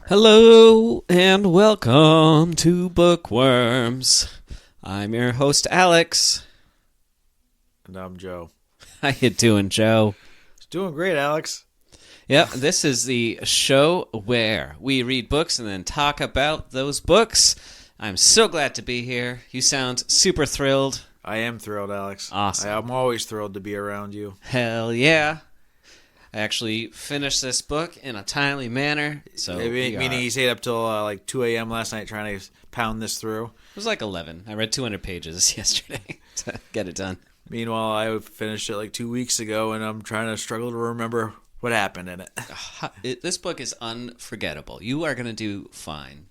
Hello and welcome to Bookworms. I'm your host, Alex. And I'm Joe. How you doing, Joe? It's doing great, Alex. Yep, this is the show where we read books and then talk about those books. I'm so glad to be here. You sound super thrilled. I am thrilled, Alex. Awesome. I'm always thrilled to be around you. Hell yeah. I actually finished this book in a timely manner. So Meaning you stayed up till like 2 a.m. last night trying to pound this through? It was like 11. I read 200 pages yesterday to get it done. Meanwhile, I finished it like 2 weeks ago, and I'm trying to struggle to remember what happened in it. This book is unforgettable. You are going to do fine.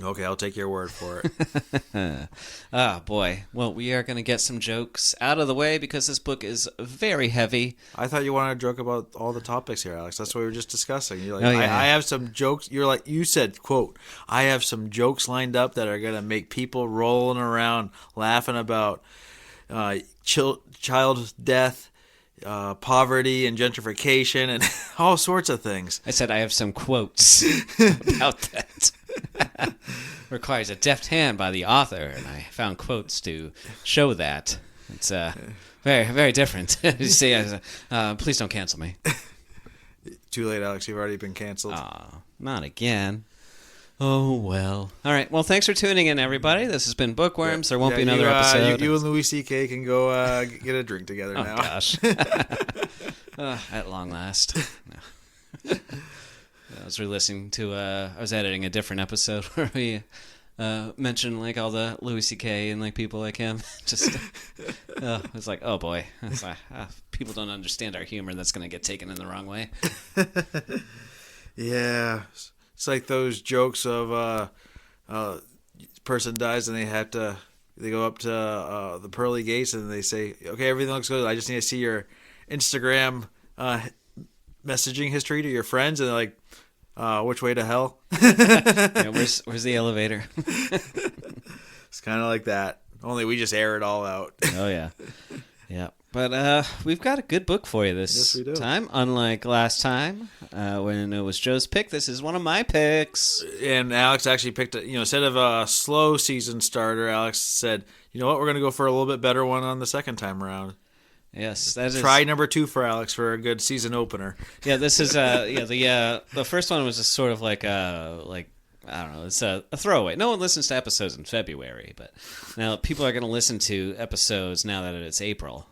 Okay, I'll take your word for it. Oh, boy. Well, we are going to get some jokes out of the way because this book is very heavy. I thought you wanted to joke about all the topics here, Alex. That's what we were just discussing. You're like, Oh, yeah. I have some jokes. You're like, you said, quote, I have some jokes lined up that are going to make people rolling around laughing about child death, poverty and gentrification, and all sorts of things. I said I have some quotes about that. Requires a deft hand by the author, and I found quotes to show that. It's very, very different. You say, please don't cancel me. Too late, Alex. You've already been canceled. Not again. Oh, well. All right. Well, thanks for tuning in, everybody. This has been Bookworms. There won't be another episode. You and Louis C.K. can go get a drink together now. Oh, gosh. At long last. No. I was re-listening to, I was editing a different episode where we mentioned like all the Louis C.K. and like people like him. Just, it's like, oh boy. It's like, people don't understand our humor. That's going to get taken in the wrong way. Yeah. It's like those jokes of person dies and they go up to the pearly gates and they say, okay, everything looks good. I just need to see your Instagram messaging history to your friends. And they're like, which way to hell? Where's the elevator? It's kind of like that. Only we just air it all out. Oh, yeah. Yeah. But we've got a good book for you this time. Unlike last time when it was Joe's pick, this is one of my picks. And Alex actually picked, instead of a slow season starter, Alex said, you know what, we're going to go for a little bit better one on the second time around. Yes, that is. Try number 2 for Alex for a good season opener. Yeah, this is the first one was just sort of like I don't know, it's a throwaway. No one listens to episodes in February, but now people are going to listen to episodes now that it's April.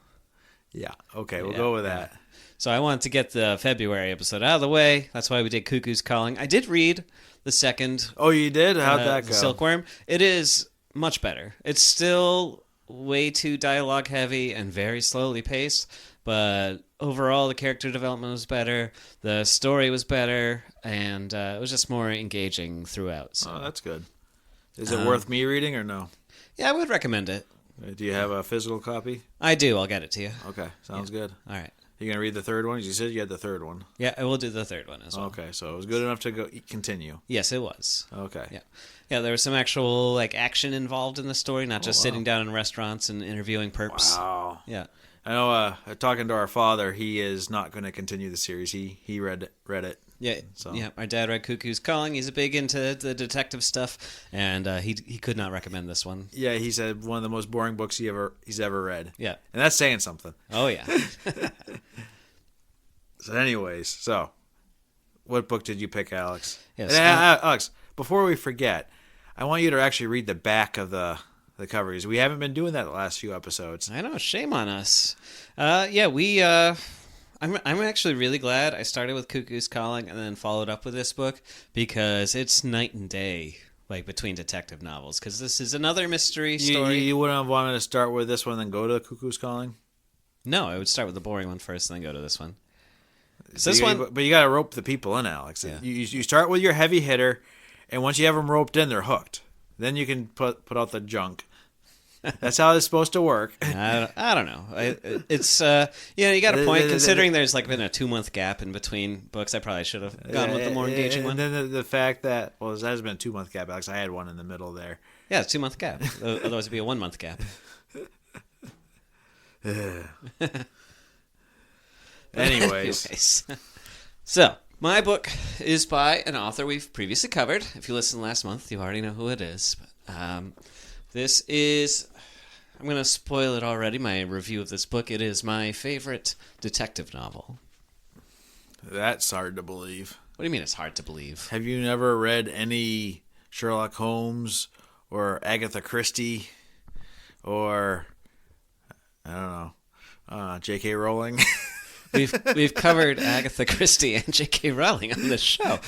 Yeah, okay, we'll go with that. So I wanted to get the February episode out of the way. That's why we did Cuckoo's Calling. I did read the second. Oh, you did? How'd that go? Silkworm. It is much better. It's still way too dialogue heavy and very slowly paced, but overall the character development was better, the story was better, and it was just more engaging throughout. So. Oh, that's good. Is it worth me reading or no? Yeah, I would recommend it. Do you have a physical copy? I do. I'll get it to you. Okay, sounds good. All right. You going to read the third one? You said you had the third one. Yeah, I will do the third one as well. Okay, so it was good enough to continue. Yes, it was. Okay. Yeah, there was some actual like action involved in the story, not just sitting down in restaurants and interviewing perps. Wow. Yeah. I know. Talking to our father, he is not going to continue the series. He read it. Yeah. So. Yeah. Our dad read Cuckoo's Calling. He's big into the detective stuff, and he could not recommend this one. Yeah, he said one of the most boring books he's ever read. Yeah. And that's saying something. Oh yeah. So, anyways, what book did you pick, Alex? Yes. Alex, before we forget, I want you to actually read the back of the covers. We haven't been doing that the last few episodes. I know, shame on us. We. I'm actually really glad I started with Cuckoo's Calling and then followed up with this book because it's night and day, like between detective novels. Because this is another mystery story. You wouldn't have wanted to start with this one and then go to Cuckoo's Calling? No, I would start with the boring one first and then go to this one. But you got to rope the people in, Alex. Yeah. You start with your heavy hitter, and once you have them roped in, they're hooked. Then you can put out the junk. That's how it's supposed to work. I don't know. It's you got a point. Considering there's like been a 2-month gap in between books, I probably should have gone with the more engaging one. And then the fact that there has been a 2-month gap, Alex. I had one in the middle there. Yeah, it's a 2-month gap. Otherwise, it'd be a 1-month gap. Anyways. So, My book is by an author we've previously covered. If you listened last month, you already know who it is. This is... I'm going to spoil it already, my review of this book. It is my favorite detective novel. That's hard to believe. What do you mean it's hard to believe? Have you never read any Sherlock Holmes or Agatha Christie or, I don't know, J.K. Rowling? We've covered Agatha Christie and J.K. Rowling on this show.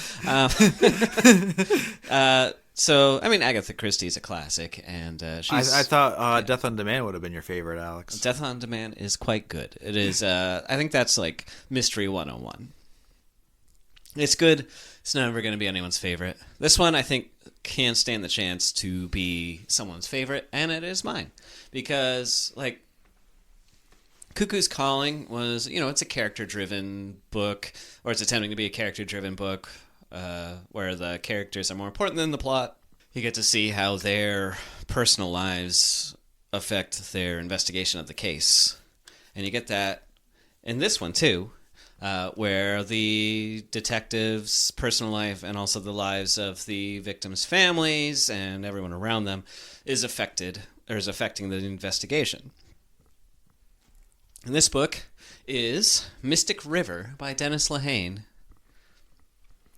So, I mean, Agatha Christie is a classic, and she's... I thought Death on Demand would have been your favorite, Alex. Death on Demand is quite good. It is, I think that's like Mystery 101. It's good. It's never going to be anyone's favorite. This one, I think, can stand the chance to be someone's favorite, and it is mine. Because, like, Cuckoo's Calling was, it's a character-driven book, or it's attempting to be a character-driven book, where the characters are more important than the plot. You get to see how their personal lives affect their investigation of the case. And you get that in this one, too, where the detective's personal life and also the lives of the victims' families and everyone around them is affecting the investigation. And this book is Mystic River by Dennis Lehane.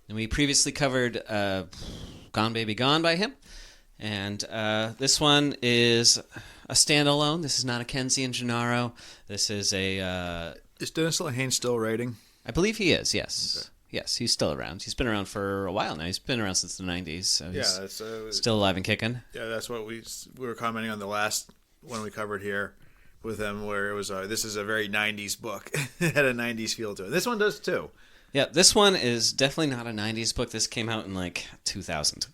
And we previously covered Gone Baby Gone by him. And this one is a standalone. This is not a Kenzie and Gennaro. This is a... Is Dennis Lehane still writing? I believe he is, yes. Okay. Yes, he's still around. He's been around for a while now. He's been around since the 90s. So he's that's still alive and kicking. Yeah, that's what we were commenting on the last one we covered here with him, where it was this is a very 90s book. It had a 90s feel to it. This one does too. Yeah, this one is definitely not a 90s book. This came out in like 2000.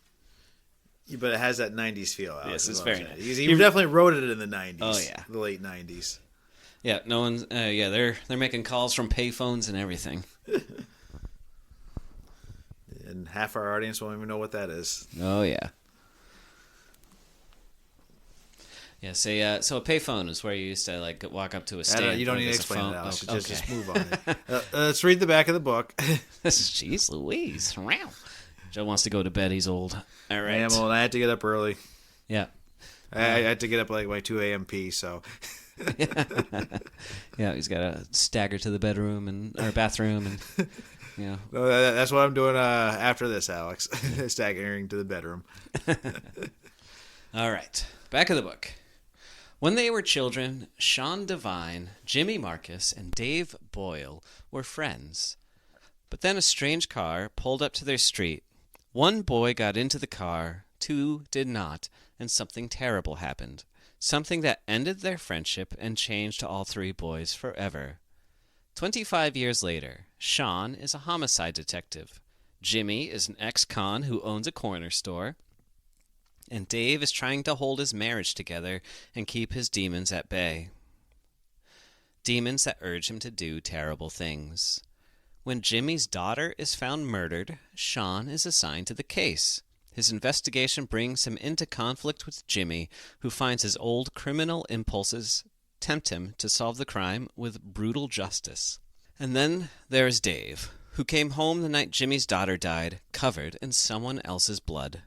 But it has that 90s feel. Alex, Yes, it's very nice. He definitely wrote it in the 90s. Oh, yeah. The late 90s. Yeah, no one's... they're making calls from payphones and everything. And half our audience won't even know what that is. Oh, yeah. Yeah, so a payphone is where you used to like walk up to a stand. You don't like, need to there's a explain phone. it, Alex. Oh, Just move on. Let's read the back of the book. Jeez Louise. Wow. Joe wants to go to bed. He's old. All right. I am old. I had to get up early. Yeah. I had to get up like my 2 a.m. pee, so... Yeah, he's got to stagger to the bathroom, and No, that's what I'm doing after this, Alex. Staggering to the bedroom. All right, back of the book. When they were children, Sean Devine, Jimmy Marcus, and Dave Boyle were friends. But then a strange car pulled up to their street. One boy got into the car, two did not, and something terrible happened. Something that ended their friendship and changed all three boys forever. 25 years later, Sean is a homicide detective. Jimmy is an ex-con who owns a corner store. And Dave is trying to hold his marriage together and keep his demons at bay. Demons that urge him to do terrible things. When Jimmy's daughter is found murdered, Sean is assigned to the case. His investigation brings him into conflict with Jimmy, who finds his old criminal impulses tempt him to solve the crime with brutal justice. And then there is Dave, who came home the night Jimmy's daughter died, covered in someone else's blood.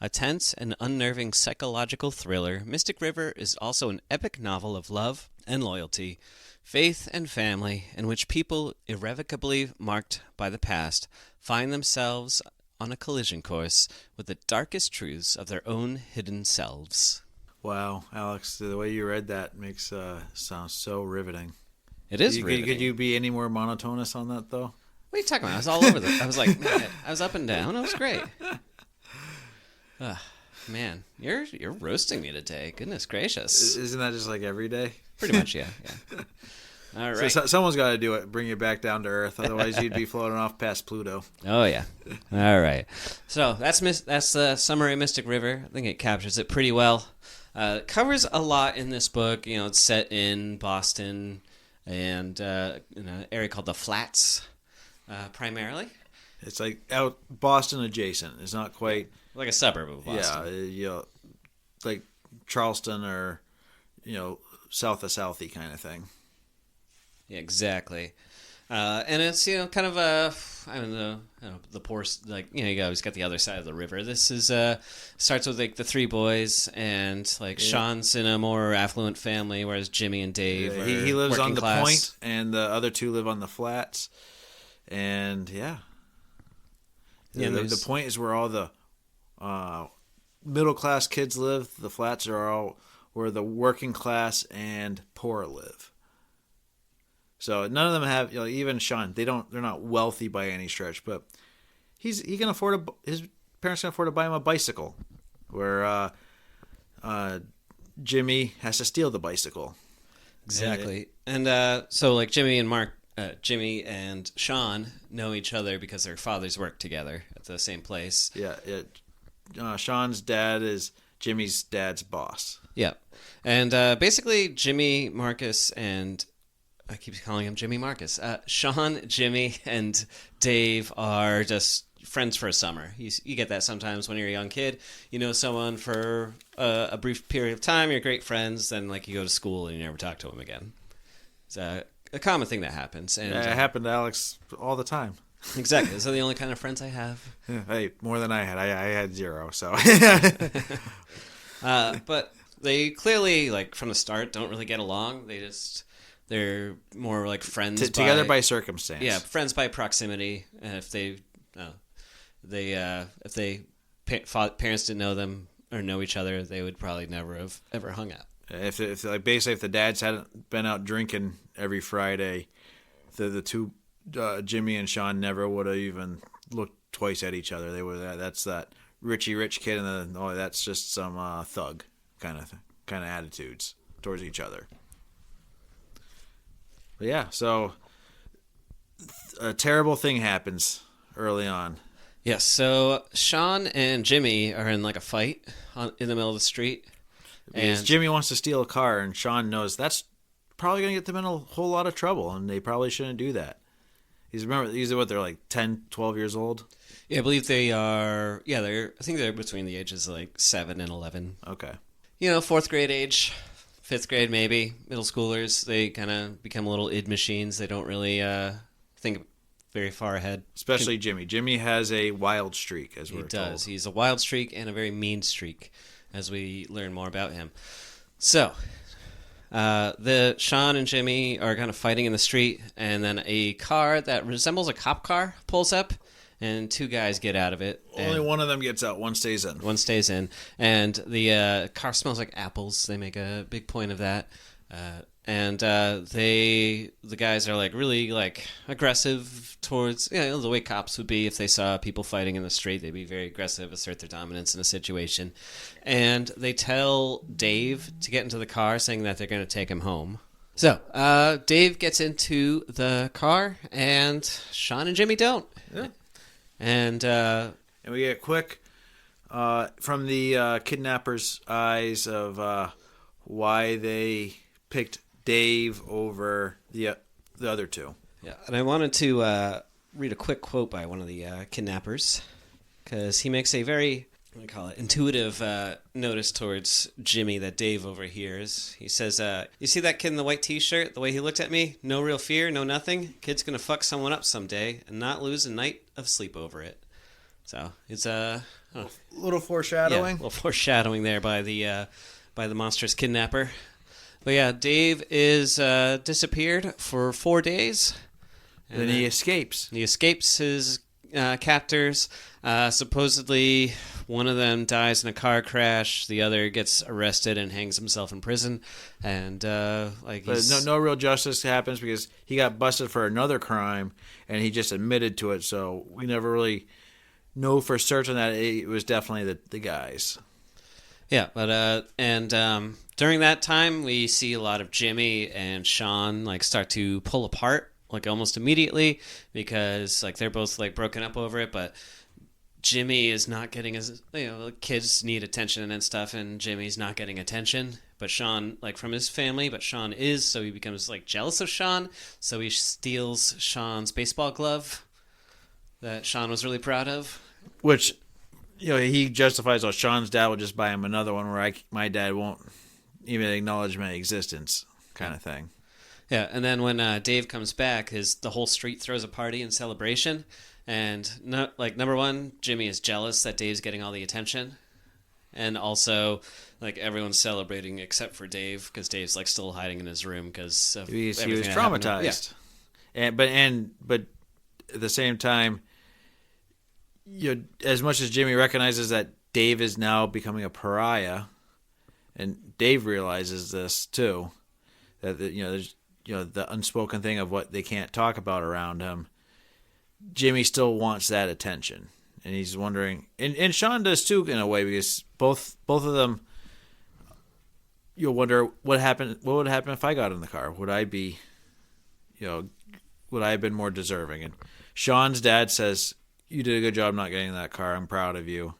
A tense and unnerving psychological thriller, Mystic River is also an epic novel of love and loyalty, faith and family, in which people irrevocably marked by the past find themselves on a collision course with the darkest truths of their own hidden selves. Wow, Alex, the way you read that makes sound so riveting. It is riveting. Could you be any more monotonous on that, though? What are you talking about? I was all over I was like, man, I was up and down. It was great. Man, you're roasting me today. Goodness gracious. Isn't that just like every day? Pretty much, yeah. All right. So someone's got to do it. Bring you back down to Earth. Otherwise, you'd be floating off past Pluto. Oh yeah. All right. So that's the summary of Mystic River. I think it captures it pretty well. It covers a lot in this book. It's set in Boston and in an area called the Flats, primarily. It's like out Boston adjacent. It's not quite like a suburb of Boston. Yeah, like Charleston or south of Southie kind of thing. Yeah, exactly. And it's kind of a I don't know the poor like you always got the other side of the river. This is starts with like the three boys and like Sean's in a more affluent family, whereas Jimmy and Dave are he lives working on the class. point, and the other two live on the flats. And the point is where all the middle class kids live. The flats are all where the working class and poor live. So none of them have, even Sean. They're not wealthy by any stretch, but his parents can afford to buy him a bicycle, where Jimmy has to steal the bicycle. Exactly, and so like Jimmy and Sean know each other because their fathers work together at the same place. Sean's dad is Jimmy's dad's boss. Yeah, and basically Jimmy, Marcus, and I keep calling him Jimmy Marcus. Sean, Jimmy, and Dave are just friends for a summer. You get that sometimes when you're a young kid. You know someone for a brief period of time. You're great friends. Then like you go to school and you never talk to them again. It's a common thing that happens. And it happened to Alex all the time. Exactly. Those are the only kind of friends I have. Hey, more than I had. I had zero. So. But they clearly, like from the start, don't really get along. They're more like friends together by circumstance. Yeah, friends by proximity. If parents didn't know them or know each other, they would probably never have ever hung out. If the dads hadn't been out drinking every Friday, the two Jimmy and Sean never would have even looked twice at each other. They would that's that Richie rich kid, and then that's just some thug kind of attitudes towards each other. But yeah, so a terrible thing happens early on. Yes, so Sean and Jimmy are in like a fight in the middle of the street. Because Jimmy wants to steal a car, and Sean knows that's probably going to get them in a whole lot of trouble, and they probably shouldn't do that. They're like 10, 12 years old? Yeah, I believe they are, I think they're between the ages of like 7 and 11. Okay. Fourth grade age. 5th grade maybe, middle schoolers, they kind of become little id machines. They don't really think very far ahead. Especially Jimmy. Jimmy has a wild streak, as we're told. He does. He's a wild streak and a very mean streak, as we learn more about him. So, the Sean and Jimmy are kind of fighting in the street, and then a car that resembles a cop car pulls up, and two guys get out of it. Only one of them gets out. One stays in. One stays in. And the car smells like apples. They make a big point of that. The guys are like really like aggressive towards the way cops would be if they saw people fighting in the street. They'd be very aggressive, assert their dominance in a situation. And they tell Dave to get into the car, saying that they're going to take him home. So Dave gets into the car, and Sean and Jimmy don't. Yeah. And we get quick from the kidnappers' eyes of why they picked Dave over the other two. Yeah, and I wanted to read a quick quote by one of the kidnappers, because he makes a very, intuitive notice towards Jimmy that Dave overhears. He says, you see that kid in the white t-shirt, the way he looked at me? No real fear, no nothing. Kid's gonna fuck someone up someday and not lose a night of sleep over it. So it's a little foreshadowing. Yeah, a little foreshadowing there by the monstrous kidnapper. But yeah, Dave is disappeared for 4 days. And then he escapes. He escapes his captors. Supposedly, one of them dies in a car crash. The other gets arrested and hangs himself in prison. And but no real justice happens because he got busted for another crime, and he just admitted to it. So we never really know for certain that it was definitely the guys. Yeah, but during that time, we see a lot of Jimmy and Sean start to pull apart almost immediately, because they're both broken up over it. But Jimmy is not getting his kids need attention and stuff, and Jimmy's not getting attention. But Sean from his family, but Sean is, so he becomes jealous of Sean. So he steals Sean's baseball glove that Sean was really proud of, which. He justifies, Sean's dad will just buy him another one where my dad won't even acknowledge my existence, kind of thing. Yeah, and then when Dave comes back, the whole street throws a party in celebration, and number one, Jimmy is jealous that Dave's getting all the attention, and also like everyone's celebrating except for Dave because Dave's like still hiding in his room because he was traumatized. Yeah. But at the same time, as much as Jimmy recognizes that Dave is now becoming a pariah, and Dave realizes this too, that there's the unspoken thing of what they can't talk about around him. Jimmy still wants that attention, and he's wondering, and Sean does too in a way, because both of them, you'll wonder what would happen if I got in the car. Would I be, would I have been more deserving? And Sean's dad says, "You did a good job not getting in that car. I'm proud of you,"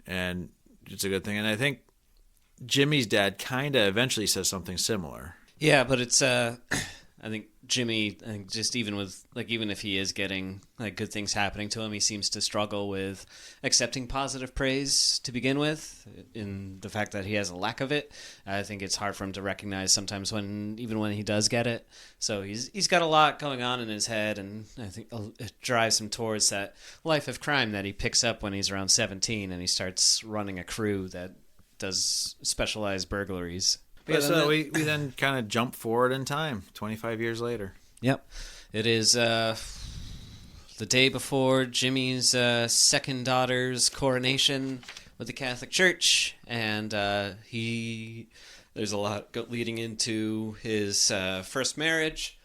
and it's a good thing. And I think Jimmy's dad kind of eventually says something similar. Yeah, but it's I think Jimmy, just even if he is getting like good things happening to him, he seems to struggle with accepting positive praise to begin with. In the fact that he has a lack of it, I think it's hard for him to recognize sometimes when he does get it. So he's got a lot going on in his head, and I think it drives him towards that life of crime that he picks up when he's around 17, and he starts running a crew that does specialized burglaries. So we then kind of jump forward in time, 25 years later. Yep. It is the day before Jimmy's second daughter's coronation with the Catholic Church, and there's a lot leading into his first marriage,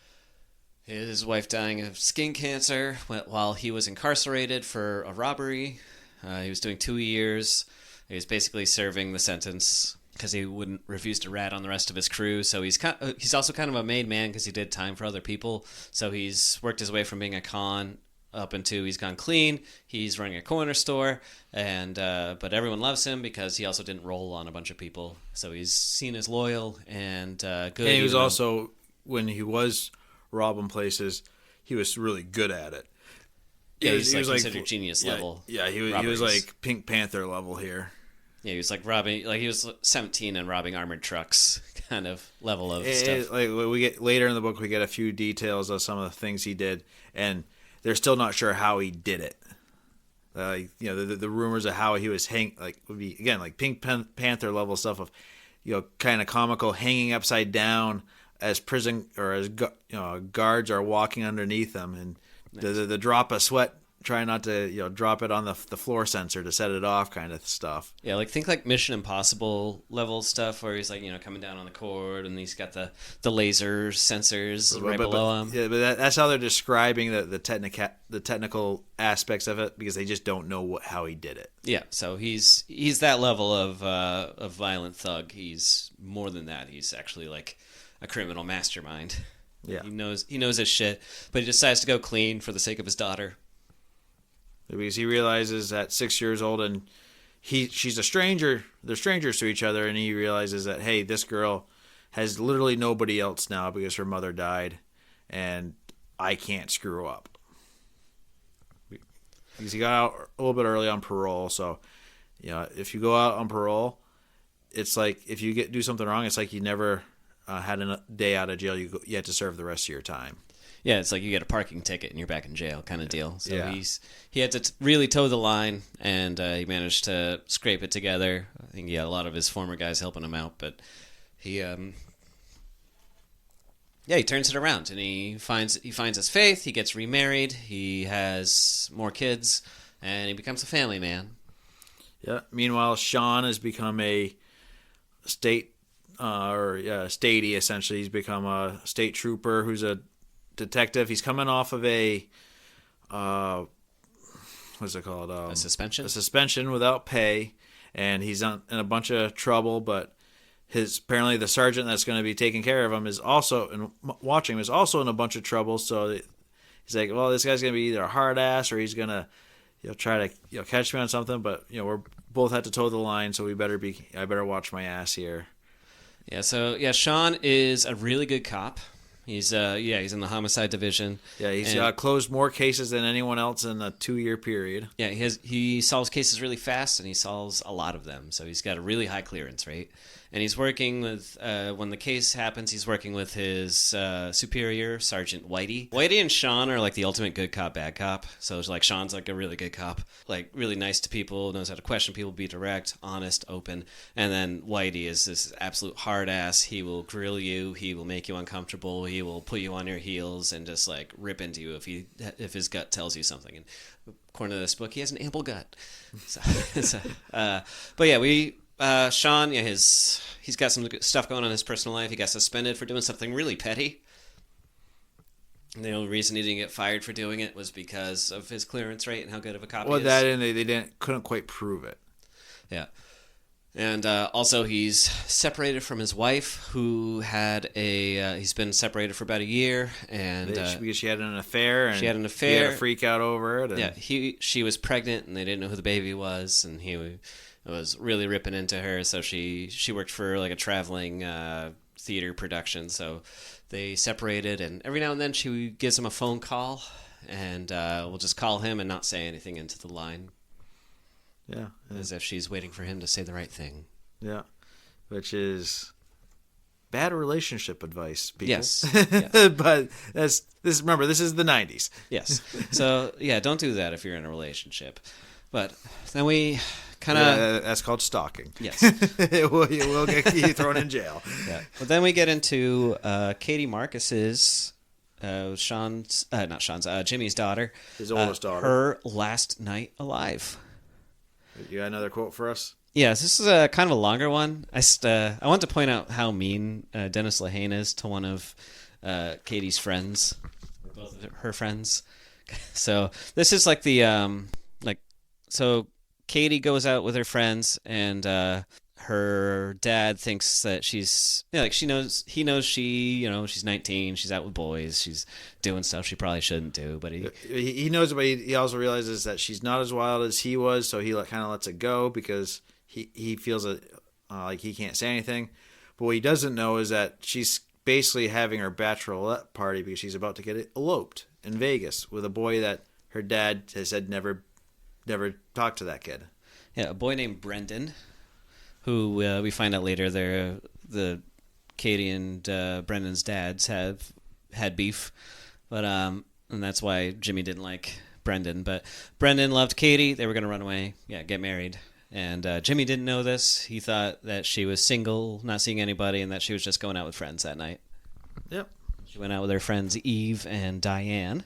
his wife dying of skin cancer while he was incarcerated for a robbery. He was doing 2 years. He was basically serving the sentence because he wouldn't refuse to rat on the rest of his crew. So he's also kind of a made man because he did time for other people. So he's worked his way from being a con up into he's gone clean. He's running a corner store, and but everyone loves him because he also didn't roll on a bunch of people. So he's seen as loyal and good. And he was also, when he was robbing places, he was really good at it. Yeah, he was considered genius level. Yeah, he was like Pink Panther level here. Yeah, he was like robbing, like he was 17 and robbing armored trucks, kind of level of stuff. Like we get later in the book, we get a few details of some of the things he did, and they're still not sure how he did it. The rumors of how he was would be again like Pink Panther level stuff of, kind of comical, hanging upside down as prison or as guards are walking underneath him, and nice. the drop of sweat. Try not to drop it on the floor sensor to set it off, kind of stuff. Yeah, think like Mission Impossible level stuff where he's like coming down on the cord and he's got the laser sensors below him. Yeah, but that's how they're describing the technical aspects of it, because they just don't know how he did it. Yeah, so he's that level of violent thug. He's more than that. He's actually like a criminal mastermind. Yeah, he knows his shit, but he decides to go clean for the sake of his daughter. Because he realizes at 6 years old, and she's a stranger. They're strangers to each other, and he realizes that, hey, this girl has literally nobody else now because her mother died, and I can't screw up. Because he got out a little bit early on parole, so if you go out on parole, it's like if you do something wrong, it's like you never had a day out of jail. You have to serve the rest of your time. Yeah, it's like you get a parking ticket and you're back in jail kind of deal. So yeah. He had to really toe the line, and he managed to scrape it together. I think he had a lot of his former guys helping him out, but he turns it around, and he finds his faith. He gets remarried. He has more kids, and he becomes a family man. Yeah. Meanwhile, Sean has become a statey essentially. He's become a state trooper who's a detective. He's coming off of a what's it called? A suspension. A suspension without pay, and he's in a bunch of trouble. But apparently the sergeant that's going to be taking care of him is also and watching him is also in a bunch of trouble. So he's like, well, this guy's going to be either a hard ass or he's going to try to catch me on something. But we're both had to toe the line, so I better watch my ass here. Yeah. So Sean is a really good cop. He's he's in the homicide division. Yeah, he's closed more cases than anyone else in a 2-year period. Yeah, he solves cases really fast, and he solves a lot of them. So he's got a really high clearance rate. And he's working with, when the case happens, he's working with his superior, Sergeant Whitey. Whitey and Sean are like the ultimate good cop, bad cop. So it's like Sean's like a really good cop, like really nice to people, knows how to question people, be direct, honest, open. And then Whitey is this absolute hard ass. He will grill you. He will make you uncomfortable. He will put you on your heels and just like rip into you if his gut tells you something. And according to this book, he has an ample gut. But yeah, Sean, he's got some stuff going on in his personal life. He got suspended for doing something really petty. And the only reason he didn't get fired for doing it was because of his clearance rate and how good of a cop he is. Well, that and they couldn't quite prove it. Yeah. And also he's separated from his wife, who had he's been separated for about a year, and because she had an affair, and he had a freak out over it. And yeah, she was pregnant, and they didn't know who the baby was, and he was really ripping into her. So she worked for like a traveling theater production. So they separated, and every now and then she gives him a phone call, and we'll just call him and not say anything into the line. Yeah. As if she's waiting for him to say the right thing. Yeah. Which is bad relationship advice, people. Yes. Yes. But remember, this is the 90s. Yes. So, yeah, don't do that if you're in a relationship. But then we kind of... that's called stalking. Yes. It will get you thrown in jail. Yeah. But then we get into Katie Marcus's... Jimmy's daughter. His oldest daughter. Her last night alive. You got another quote for us? Yes, this is a kind of a longer one. I want to point out how mean Dennis Lehane is to one of Katie's friends, both of her friends. So this is like the so Katie goes out with her friends, and her dad thinks that she's he knows she's 19, she's out with boys, she's doing stuff she probably shouldn't do, but he knows, but he also realizes that she's not as wild as he was, so he kind of lets it go because he feels like he can't say anything. But what he doesn't know is that she's basically having her bachelorette party because she's about to get eloped in Vegas with a boy that her dad has said never talked to that kid. Yeah, a boy named Brendan, who we find out later the Katie and Brendan's dads have had beef, but and that's why Jimmy didn't like Brendan. But Brendan loved Katie. They were going to run away, get married. And Jimmy didn't know this. He thought that she was single, not seeing anybody, and that she was just going out with friends that night. Yep. She went out with her friends Eve and Diane.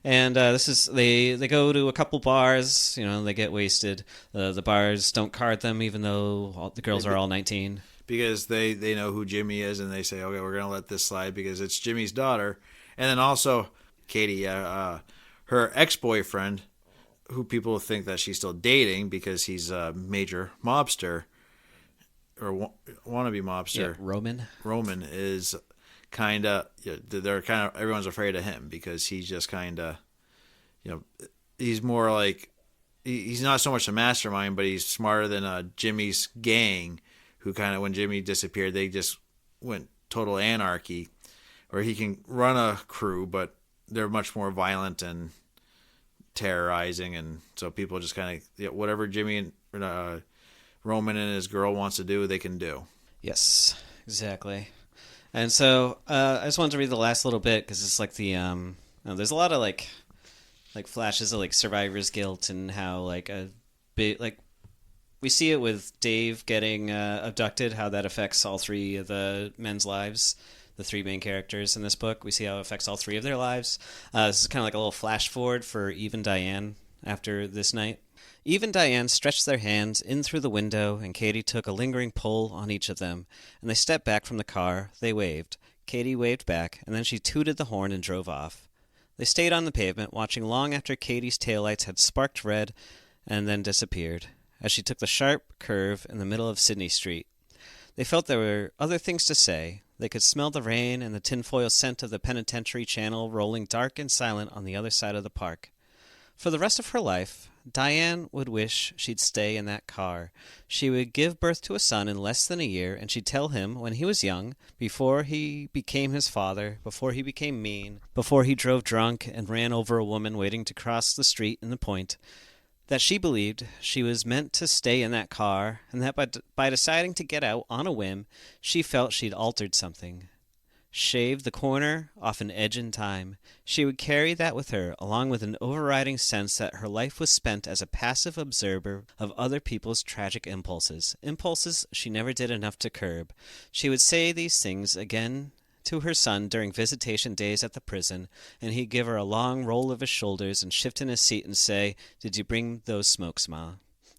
And they go to a couple bars, they get wasted. The bars don't card them, even though the girls are all 19. Because they know who Jimmy is, and they say, okay, we're going to let this slide because it's Jimmy's daughter. And then also Katie, her ex-boyfriend, who people think that she's still dating because he's a major mobster, or wannabe mobster. Yeah, Roman is... everyone's afraid of him because he's just he's more like, he's not so much a mastermind, but he's smarter than Jimmy's gang, who when Jimmy disappeared, they just went total anarchy, or he can run a crew, but they're much more violent and terrorizing, and so people just whatever Jimmy and Roman and his girl wants to do, they can do. Yes, exactly. And so I just wanted to read the last little bit because it's like there's a lot of like flashes of like survivor's guilt and how we see it with Dave getting abducted, how that affects all three of the men's lives, the three main characters in this book. We see how it affects all three of their lives. This is kind of like a little flash forward for Eve and Diane after this night. Eve and Diane stretched their hands in through the window, and Katie took a lingering pull on each of them, and they stepped back from the car. They waved. Katie waved back, and then she tooted the horn and drove off. They stayed on the pavement, watching long after Katie's taillights had sparked red and then disappeared, as she took the sharp curve in the middle of Sydney Street. They felt there were other things to say. They could smell the rain and the tinfoil scent of the penitentiary channel rolling dark and silent on the other side of the park. For the rest of her life, Diane would wish she'd stay in that car. She would give birth to a son in less than a year, and she'd tell him when he was young, before he became his father, before he became mean, before he drove drunk and ran over a woman waiting to cross the street in the Point, that she believed she was meant to stay in that car, and that by deciding to get out on a whim, she felt she'd altered something. Shaved the corner off an edge in time. She would carry that with her, along with an overriding sense that her life was spent as a passive observer of other people's tragic impulses she never did enough to curb. She would say these things again to her son during visitation days at the prison, and he'd give her a long roll of his shoulders and shift in his seat and say, "Did you bring those smokes, Ma?"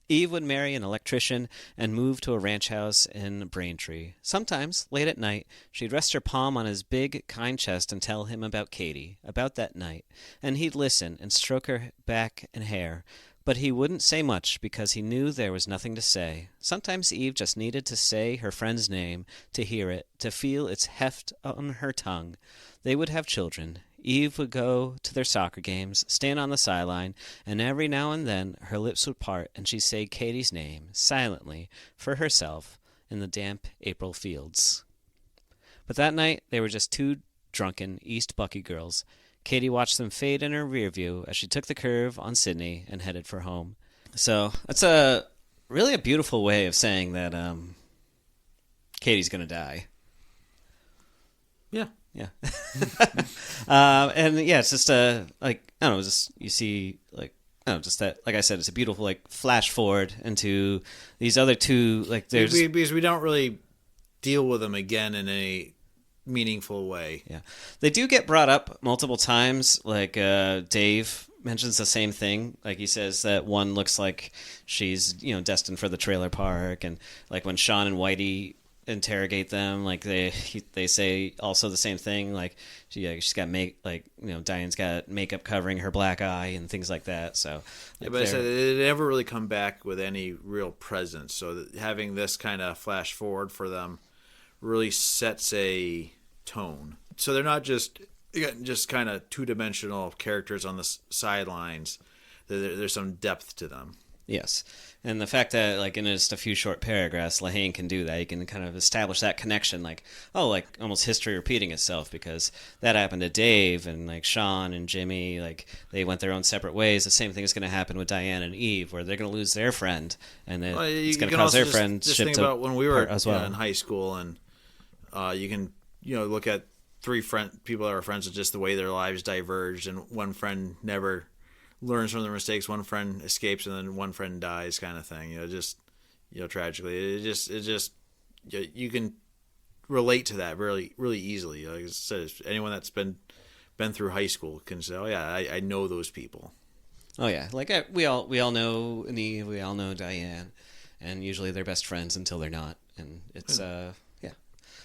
Eve would marry an electrician and move to a ranch house in Braintree. Sometimes, late at night, she'd rest her palm on his big, kind chest and tell him about Katie, about that night, and he'd listen and stroke her back and hair, but he wouldn't say much because he knew there was nothing to say. Sometimes Eve just needed to say her friend's name, to hear it, to feel its heft on her tongue. They would have children. Eve would go to their soccer games, stand on the sideline, and every now and then her lips would part and she'd say Katie's name, silently, for herself, in the damp April fields. But that night they were just two drunken East Bucky girls. Katie watched them fade in her rear view as she took the curve on Sydney and headed for home. So that's really a beautiful way of saying that Katie's going to die. Yeah. Yeah. And yeah, it's just like, I don't know, just you see, like, I don't know, just that, like I said, it's a beautiful, like, flash forward into these other two, like, there's... Because we don't really deal with them again in a meaningful way. Yeah. They do get brought up multiple times, like, Dave mentions the same thing. Like, he says that one looks like she's, destined for the trailer park, and, like, when Sean and Whitey interrogate them, like they say also the same thing, like she's got Diane's got makeup covering her black eye and things like that. So yeah, but I said it never really come back with any real presence, so that having this kind of flash forward for them really sets a tone. So they're not just kind of two-dimensional characters on the sidelines. There's some depth to them. Yes. And the fact that, like, in just a few short paragraphs, Lehane can do that. He can kind of establish that connection, like, almost history repeating itself, because that happened to Dave and, like, Sean and Jimmy. Like, they went their own separate ways. The same thing is going to happen with Diane and Eve, where they're going to lose their friend, and it's going to cause their friendship to think about when we were as well. In high school, and you can look at three people that were friends with just the way their lives diverged, and one friend never learns from their mistakes, one friend escapes, and then one friend dies, kind of thing. Tragically, it just you can relate to that really, really easily. Like I said, anyone that's been through high school can say, "Oh yeah, I know those people." Oh yeah, like we all know Eve, we all know Diane, and usually they're best friends until they're not, and it's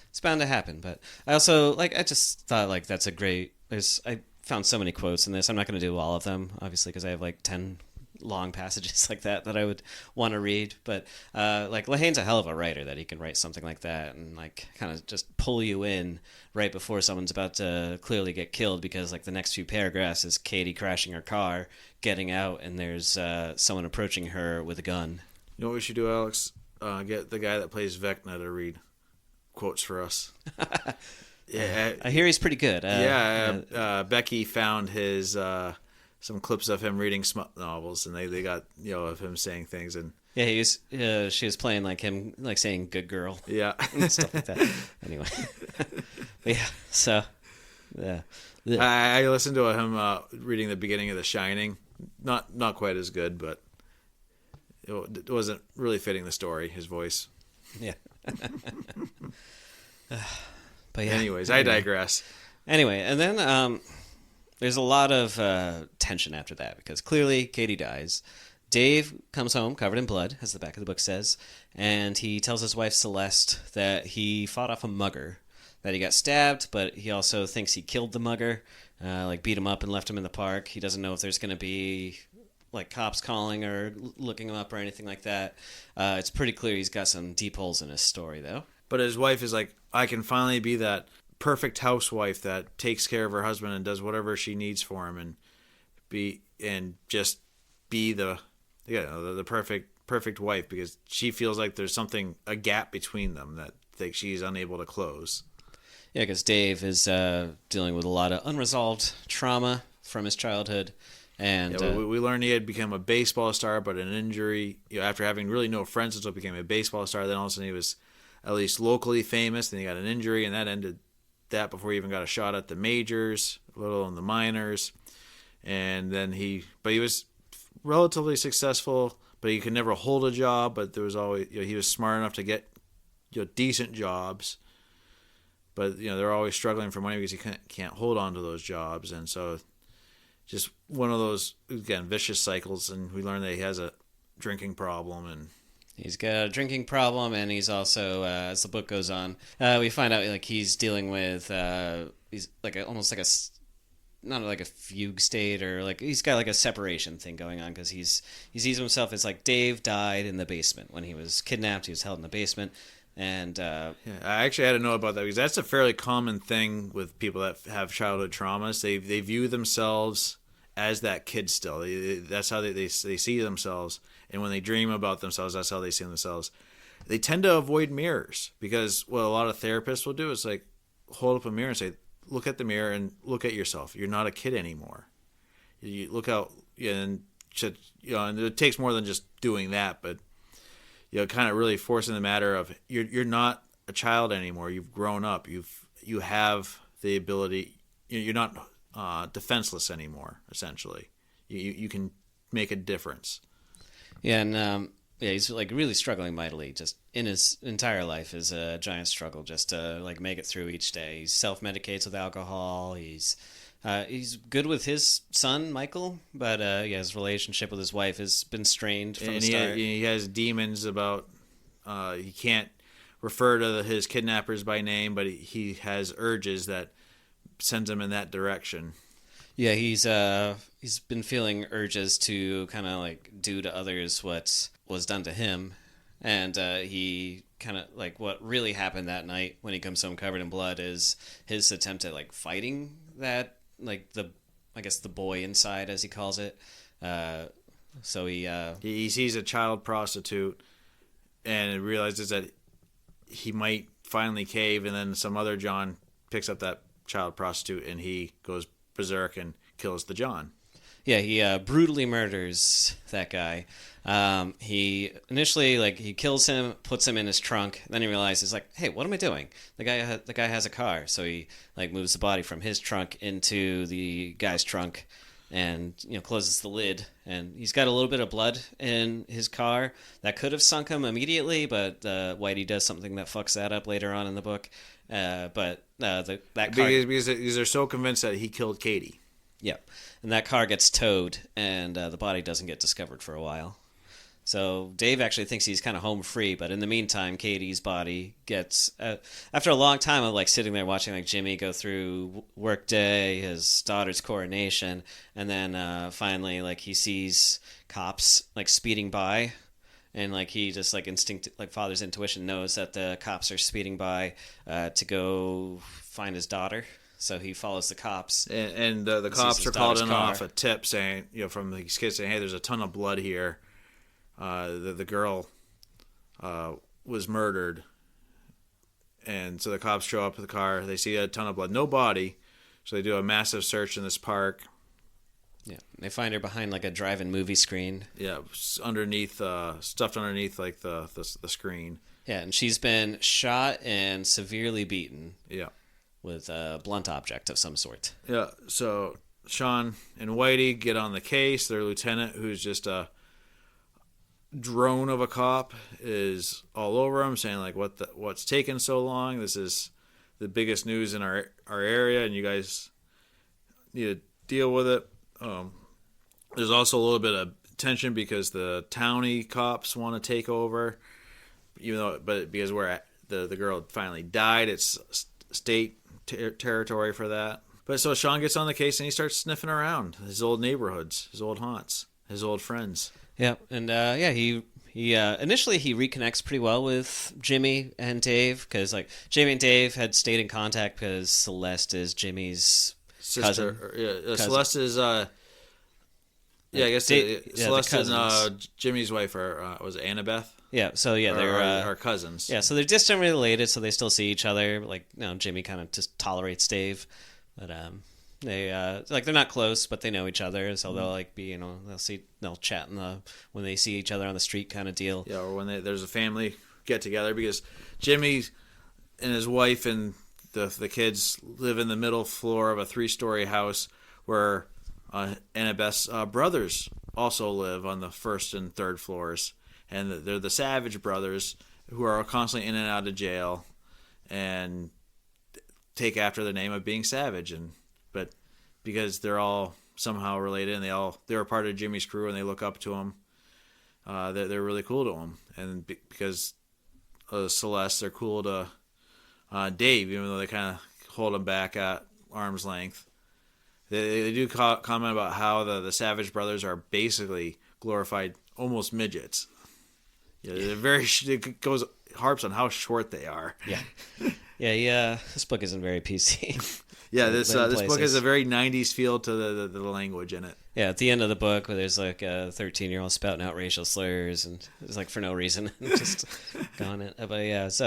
it's bound to happen. But I also I just thought that's a great. I found so many quotes in this. I'm not going to do all of them, obviously, because I have 10 long passages like that I would want to read. But Lehane's a hell of a writer, that he can write something like that and kind of just pull you in right before someone's about to clearly get killed, because the next few paragraphs is Katie crashing her car, getting out, and there's someone approaching her with a gun. You know what we should do, Alex? Get the guy that plays Vecna to read quotes for us. Yeah, I hear he's pretty good. Becky found his some clips of him reading smut novels, and they got of him saying things, and she was playing him saying "good girl," and stuff like that. Anyway, I listened to him reading the beginning of The Shining. Not quite as good, but it wasn't really fitting the story. His voice. Yeah. But anyways, I digress. Anyway, and then there's a lot of tension after that, because clearly Katie dies. Dave comes home covered in blood, as the back of the book says, and he tells his wife Celeste that he fought off a mugger, that he got stabbed, but he also thinks he killed the mugger, beat him up and left him in the park. He doesn't know if there's going to be cops calling or looking him up or anything like that. It's pretty clear he's got some deep holes in his story, though. But his wife is I can finally be that perfect housewife that takes care of her husband and does whatever she needs for him, and be and just be the perfect wife, because she feels like there's a gap between them that she's unable to close. Yeah, because Dave is dealing with a lot of unresolved trauma from his childhood. And we learned he had become a baseball star, but an injury, after having really no friends until he became a baseball star, then all of a sudden he was at least locally famous, then he got an injury, and that ended that before he even got a shot at the majors, let alone the minors. And then he was relatively successful, but he could never hold a job, but there was always, he was smart enough to get decent jobs. But they're always struggling for money because he can't hold on to those jobs, and so just one of those, again, vicious cycles. And we learned that he has a drinking problem, and he's got a drinking problem, and he's also, as the book goes on, we find out like he's dealing with he's like almost like not like a fugue state, or like he's got like a separation thing going on, because he sees himself as like Dave died in the basement when he was kidnapped. He was held in the basement. And I actually had to know about that, because that's a fairly common thing with people that have childhood traumas. They view themselves as that kid still. That's how they see themselves, and when they dream about themselves, that's how they see themselves. They tend to avoid mirrors, because what a lot of therapists will do is like hold up a mirror and say, "Look at the mirror and look at yourself. You're not a kid anymore. You look out," and and it takes more than just doing that, but kind of really forcing the matter of you're not a child anymore. You've grown up. You have the ability. You're not defenseless anymore. Essentially, you can make a difference. Yeah, and he's like really struggling mightily. Just in his entire life is a giant struggle just to like make it through each day. He self-medicates with alcohol. He's good with his son Michael, but his relationship with his wife has been strained from the start. He has demons about he can't refer to his kidnappers by name, but he has urges that sends him in that direction. Yeah, he's been feeling urges to kind of like do to others what was done to him, and he kind of like what really happened that night when he comes home covered in blood is his attempt at like fighting that. Like the boy inside, as he calls it. So he sees a child prostitute and realizes that he might finally cave, and then some other John picks up that child prostitute, and he goes berserk and kills the John. Yeah, he brutally murders that guy. He initially he kills him, puts him in his trunk. Then he realizes hey, what am I doing? The guy has a car, so he moves the body from his trunk into the guy's trunk, and closes the lid. And he's got a little bit of blood in his car that could have sunk him immediately, but Whitey does something that fucks that up later on in the book. That car, because they're so convinced that he killed Katie. Yeah, and that car gets towed, and the body doesn't get discovered for a while. So Dave actually thinks he's kind of home free, but in the meantime, Katie's body gets after a long time of sitting there watching Jimmy go through workday, his daughter's coronation, and then finally he sees cops speeding by, and he just father's intuition knows that the cops are speeding by to go find his daughter. So he follows the cops, and the cops are calling off a tip saying, from these kids saying, "Hey, there's a ton of blood here. The girl was murdered." And so the cops show up with the car. They see a ton of blood, no body. So they do a massive search in this park. Yeah, they find her behind a drive-in movie screen. Yeah, underneath, stuffed underneath the screen. Yeah, and she's been shot and severely beaten. Yeah. With a blunt object of some sort. Yeah, so Sean and Whitey get on the case. Their lieutenant, who's just a drone of a cop, is all over him, saying what's taking so long? This is the biggest news in our area, and you guys need to deal with it. There's also a little bit of tension because the townie cops want to take over, because the girl finally died, it's state territory for that. But so Sean gets on the case and he starts sniffing around his old neighborhoods, his old haunts, his old friends. Yeah, and he initially he reconnects pretty well with Jimmy and Dave, because Jimmy and Dave had stayed in contact because Celeste is Jimmy's sister. Cousin. Celeste is Yeah, I guess Celeste the and Jimmy's wife was it Annabeth? Yeah, so yeah, they're are cousins. Yeah, so they're distant related, so they still see each other. Like, Jimmy kind of just tolerates Dave, but they're not close, but they know each other, so they'll like be they'll chat when they see each other on the street kind of deal. Yeah, or when there's a family get together, because Jimmy and his wife and the kids live in the middle floor of a 3-story house where Annabeth's brothers also live on the first and third floors, and they're the Savage brothers who are constantly in and out of jail and take after the name of being Savage, but because they're all somehow related and they're part of Jimmy's crew and they look up to him, they're really cool to him, and because Celeste, they're cool to Dave, even though they kind of hold him back at arm's length. They do comment about how the Savage brothers are basically glorified almost midgets. Yeah, they're very. It harps on how short they are. Yeah. This book isn't very PC. Yeah, this book has a very 90s feel to the language in it. Yeah, at the end of the book, where there's like a 13-year-old spouting out racial slurs, and it's like for no reason, just going it. But yeah, it's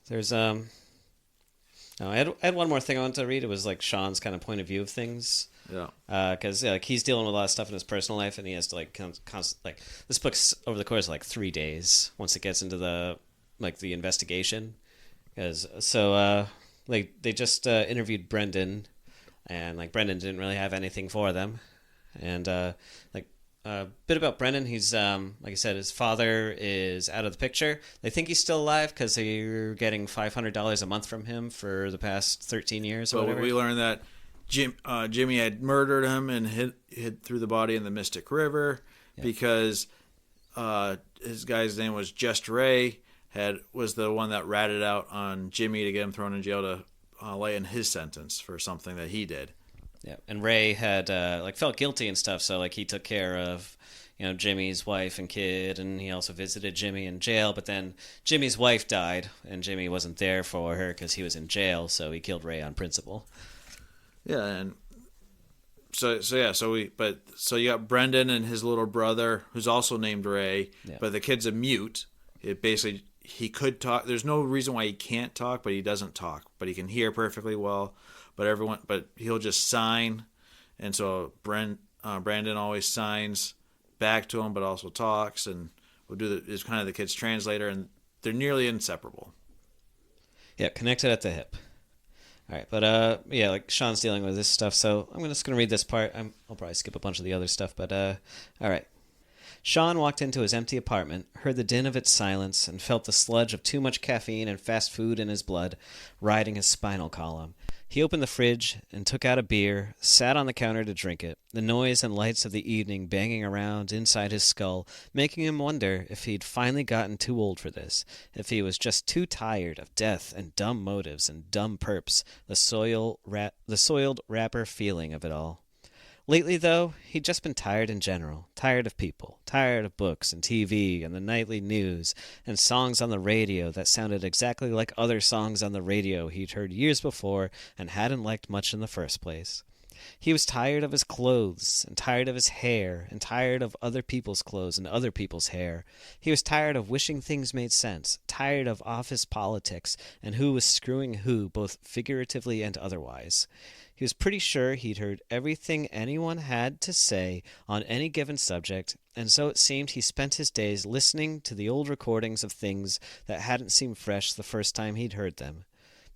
there's I had one more thing I wanted to read. It was like Sean's kind of point of view of things. Yeah. Because like he's dealing with a lot of stuff in his personal life, and he has to like like this book's over the course of like 3 days once it gets into the investigation. Because they just interviewed Brendan, and like Brendan didn't really have anything for them, and a bit about Brendan. He's like I said, his father is out of the picture. They think he's still alive because they're getting $500 a month from him for the past 13 years or whatever. We learned that Jimmy had murdered him and hid through the body in the Mystic River because his guy's name was Just Ray, was the one that ratted out on Jimmy to get him thrown in jail to lighten his sentence for something that he did. Yeah, and Ray had felt guilty and stuff, so like he took care of Jimmy's wife and kid, and he also visited Jimmy in jail. But then Jimmy's wife died, and Jimmy wasn't there for her because he was in jail, so he killed Ray on principle. Yeah, and so you got Brendan and his little brother, who's also named Ray, but the kid's a mute. He could talk. There's no reason why he can't talk, but he doesn't talk. But he can hear perfectly well. But he'll just sign, and so Brandon always signs back to him, but also talks, and is kind of the kid's translator, and they're nearly inseparable. Yeah, connected at the hip. All right, but like Sean's dealing with this stuff, so I'm just gonna read this part. I'll probably skip a bunch of the other stuff, but all right. Sean walked into his empty apartment, heard the din of its silence, and felt the sludge of too much caffeine and fast food in his blood riding his spinal column. He opened the fridge and took out a beer, sat on the counter to drink it, the noise and lights of the evening banging around inside his skull, making him wonder if he'd finally gotten too old for this, if he was just too tired of death and dumb motives and dumb perps, the soiled wrapper feeling of it all. Lately, though, he'd just been tired in general, tired of people, tired of books and TV and the nightly news and songs on the radio that sounded exactly like other songs on the radio he'd heard years before and hadn't liked much in the first place. He was tired of his clothes and tired of his hair and tired of other people's clothes and other people's hair. He was tired of wishing things made sense, tired of office politics and who was screwing who, both figuratively and otherwise. He was pretty sure he'd heard everything anyone had to say on any given subject, and so it seemed he spent his days listening to the old recordings of things that hadn't seemed fresh the first time he'd heard them.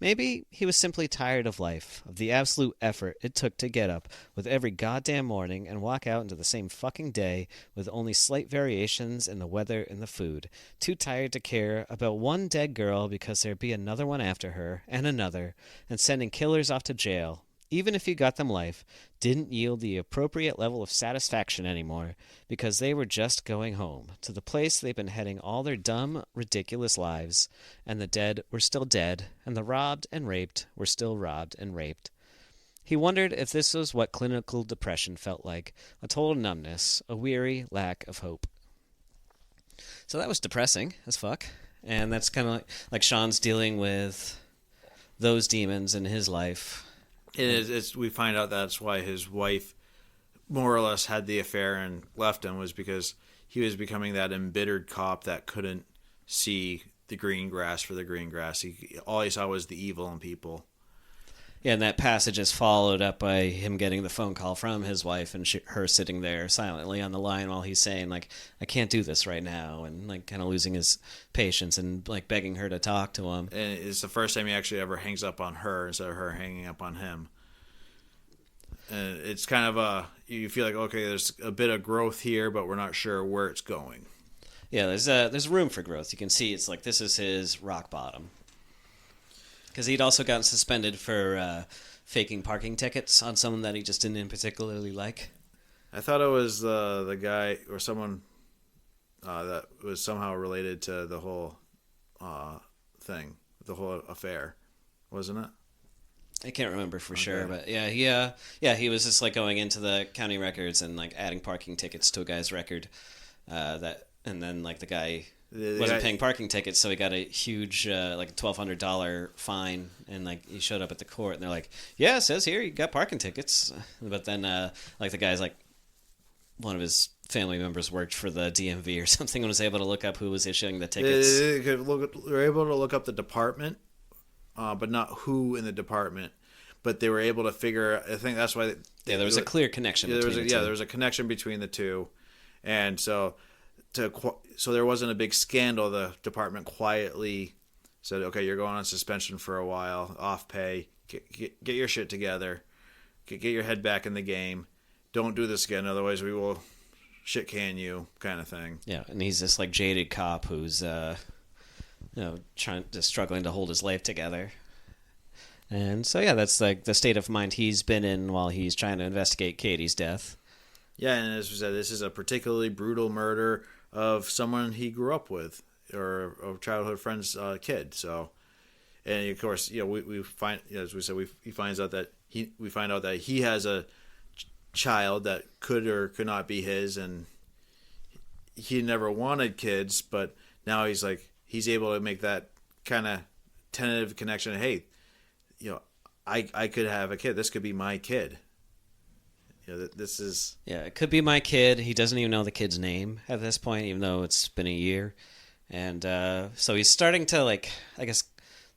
Maybe he was simply tired of life, of the absolute effort it took to get up with every goddamn morning and walk out into the same fucking day with only slight variations in the weather and the food. Too tired to care about one dead girl because there'd be another one after her, and another, and sending killers off to jail. Even if you got them life, didn't yield the appropriate level of satisfaction anymore, because they were just going home, to the place they'd been heading all their dumb, ridiculous lives, and the dead were still dead, and the robbed and raped were still robbed and raped. He wondered if this was what clinical depression felt like, a total numbness, a weary lack of hope. So that was depressing as fuck, and that's kind of like Sean's dealing with those demons in his life. We find out that's why his wife more or less had the affair and left him was because he was becoming that embittered cop that couldn't see the green grass for the green grass. All he saw was the evil in people. Yeah, and that passage is followed up by him getting the phone call from his wife and her sitting there silently on the line while he's saying, like, I can't do this right now, and, like, kind of losing his patience and, like, begging her to talk to him. And it's the first time he actually ever hangs up on her instead of her hanging up on him. And it's kind of you feel like, okay, there's a bit of growth here, but we're not sure where it's going. Yeah, there's room for growth. You can see it's like this is his rock bottom. Because he'd also gotten suspended for faking parking tickets on someone that he just didn't particularly like. I thought it was the guy or someone that was somehow related to the whole thing, the whole affair, wasn't it? I can't remember for sure, but he was just like going into the county records and like adding parking tickets to a guy's record, and then like the guy wasn't paying parking tickets, so he got a huge like $1,200 fine, and like he showed up at the court, and they're like, yeah, it says here you got parking tickets, but then like the guy's like one of his family members worked for the DMV or something and was able to look up who was issuing the tickets. They were able to look up the department. But not who in the department. But they were able to figure. I think that's why. There was a clear connection. Between the two. There was a connection between the two, and so there wasn't a big scandal. The department quietly said, "Okay, you're going on suspension for a while, off pay. Get your shit together. Get your head back in the game. Don't do this again, otherwise we will shit can you," kind of thing. Yeah, and he's this like jaded cop who's struggling to hold his life together. And so, yeah, that's like the state of mind he's been in while he's trying to investigate Katie's death. Yeah, and as we said, this is a particularly brutal murder of someone he grew up with or a childhood friend's kid. So, and of course, we find, as we said, he finds out that we find out that he has a child that could or could not be his, and he never wanted kids, but now he's able to make that kind of tentative connection. Hey, I could have a kid. This could be my kid. This is... Yeah, it could be my kid. He doesn't even know the kid's name at this point, even though it's been a year. And so he's starting to, like, I guess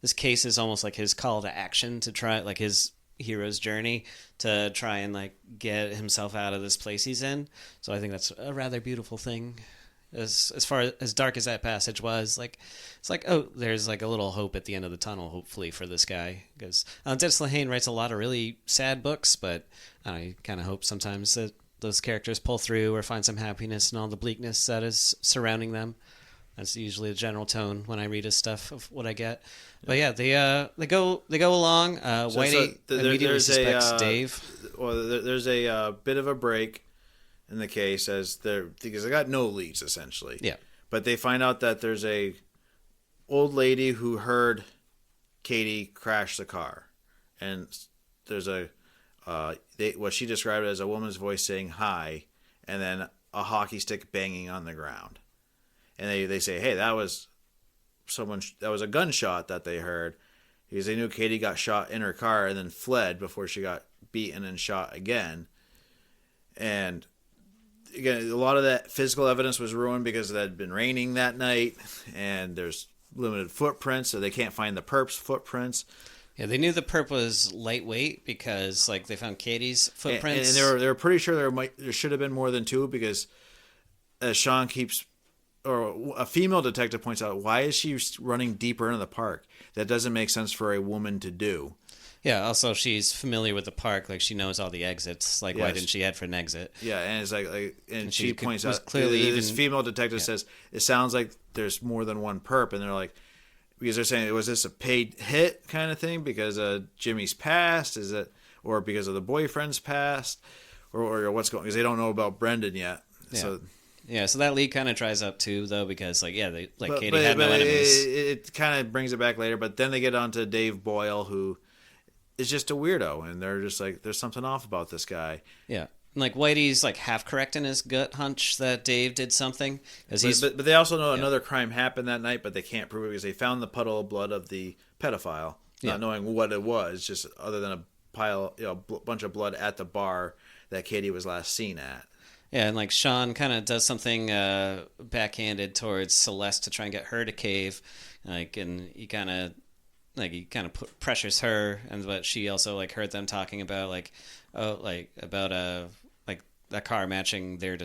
this case is almost like his call to action to try, like, his hero's journey to try and, like, get himself out of this place he's in. So I think that's a rather beautiful thing. As far as dark as that passage was, like, it's like, oh, there's like a little hope at the end of the tunnel, hopefully, for this guy. Because Dennis Lehane writes a lot of really sad books, but I kind of hope sometimes that those characters pull through or find some happiness in all the bleakness that is surrounding them. That's usually the general tone when I read his stuff of what I get. But yeah, they go along. Whitey immediately suspects Dave. Well, there's a bit of a break in the case because they got no leads essentially. Yeah. But they find out that there's a old lady who heard Katie crash the car, and there's what she described as a woman's voice saying hi, and then a hockey stick banging on the ground, and they say, hey, that was a gunshot that they heard, because they knew Katie got shot in her car and then fled before she got beaten and shot again, and again, a lot of that physical evidence was ruined because it had been raining that night, and there's limited footprints, so they can't find the perp's footprints. Yeah, they knew the perp was lightweight because, like, they found Katie's footprints, and they were pretty sure there should have been more than two, because as Sean keeps, or a female detective points out, why is she running deeper into the park? That doesn't make sense for a woman to do. Yeah, also she's familiar with the park, like she knows all the exits. Like, yes. Why didn't she head for an exit? Yeah, and it's and she points out, clearly this female detective says, it sounds like there's more than one perp, and they're like, because they're saying, was this a paid hit kind of thing because of Jimmy's past? Is it, or because of the boyfriend's past, or what's going? Because they don't know about Brendan yet. Yeah. So that lead kind of dries up too, though, because Katie had no enemies. It kind of brings it back later, but then they get on to Dave Boyle, who is just a weirdo, and they're just like, there's something off about this guy. Yeah. And like Whitey's like half correct in his gut hunch that Dave did something, but they also know another crime happened that night, but they can't prove it because they found the puddle of blood of the pedophile, not knowing what it was, just other than a pile, bunch of blood at the bar that Katie was last seen at. Yeah, and like Sean kind of does something backhanded towards Celeste to try and get her to cave, like, and he kind of pressures her, and but she also like heard them talking about like, like that car matching their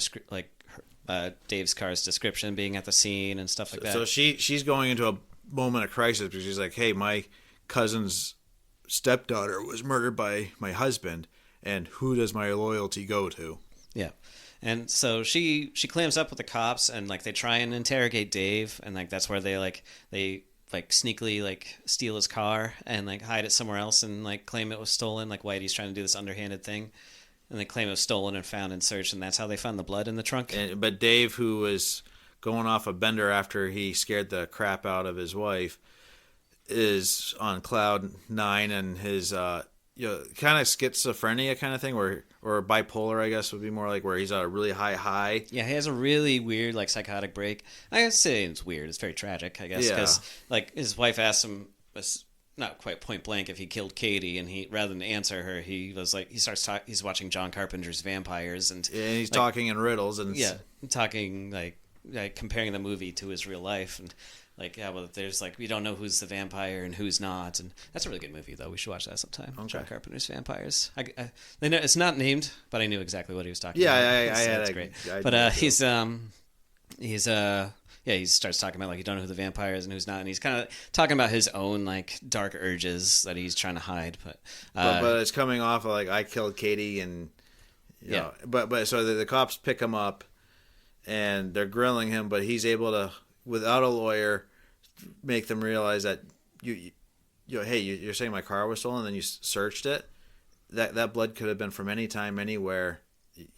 Dave's car's description being at the scene and stuff like that. So she's going into a moment of crisis because she's like, hey, my cousin's stepdaughter was murdered by my husband, and who does my loyalty go to? Yeah. And so she clams up with the cops, and like they try and interrogate Dave, and like that's where they sneakily like steal his car and like hide it somewhere else and like claim it was stolen. Like Whitey's trying to do this underhanded thing, and they claim it was stolen and found and searched, and that's how they found the blood in the trunk. But Dave, who was going off a bender after he scared the crap out of his wife, is on cloud 9, and his kind of schizophrenia kind of thing, or bipolar, I guess would be more like, where he's a really high. Yeah, he has a really weird like psychotic break. I guess say it's weird. It's very tragic, I guess, because like his wife asked him, not quite point blank, if he killed Katie, and he, rather than answer her, he was like, he's watching John Carpenter's Vampires, and he's like, talking in riddles, and talking like comparing the movie to his real life, and like, yeah, well, there's like, we don't know who's the vampire and who's not, and that's a really good movie though. We should watch that sometime. Okay. John Carpenter's Vampires. They know it's not named, but I knew exactly what he was talking about. That's great. He starts talking about like, you don't know who the vampire is and who's not, and he's kind of talking about his own like dark urges that he's trying to hide, but it's coming off of like, I killed Katie, and you know, but so the cops pick him up and they're grilling him, but he's able to, without a lawyer, make them realize that you're saying my car was stolen, and then you searched it. That blood could have been from any time, anywhere.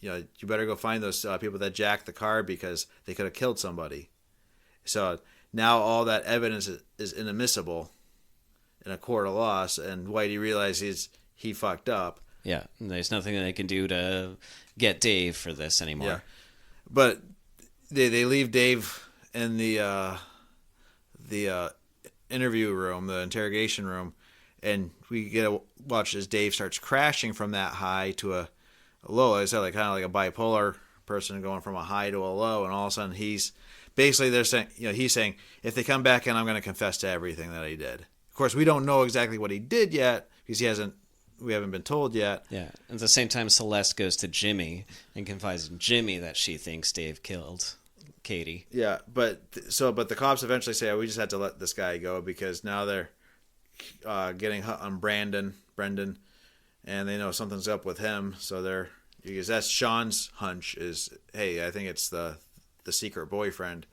You better go find those people that jacked the car, because they could have killed somebody. So now all that evidence is inadmissible in a court of law, and Whitey realizes he fucked up. Yeah, and there's nothing that they can do to get Dave for this anymore. Yeah, but they leave Dave in the interview room, the interrogation room, and we get to watch as Dave starts crashing from that high to a low. I said, like, kind of like a bipolar person going from a high to a low, and all of a sudden he's basically, they're saying, he's saying, if they come back in, I'm going to confess to everything that he did. Of course, we don't know exactly what he did yet, because we haven't been told yet. Yeah. At the same time, Celeste goes to Jimmy and confides in Jimmy that she thinks Dave killed Katie. Yeah, but the cops eventually say, we just had to let this guy go, because now they're getting on Brendan, and they know something's up with him. So because that's Sean's hunch, is, hey, I think it's the secret boyfriend.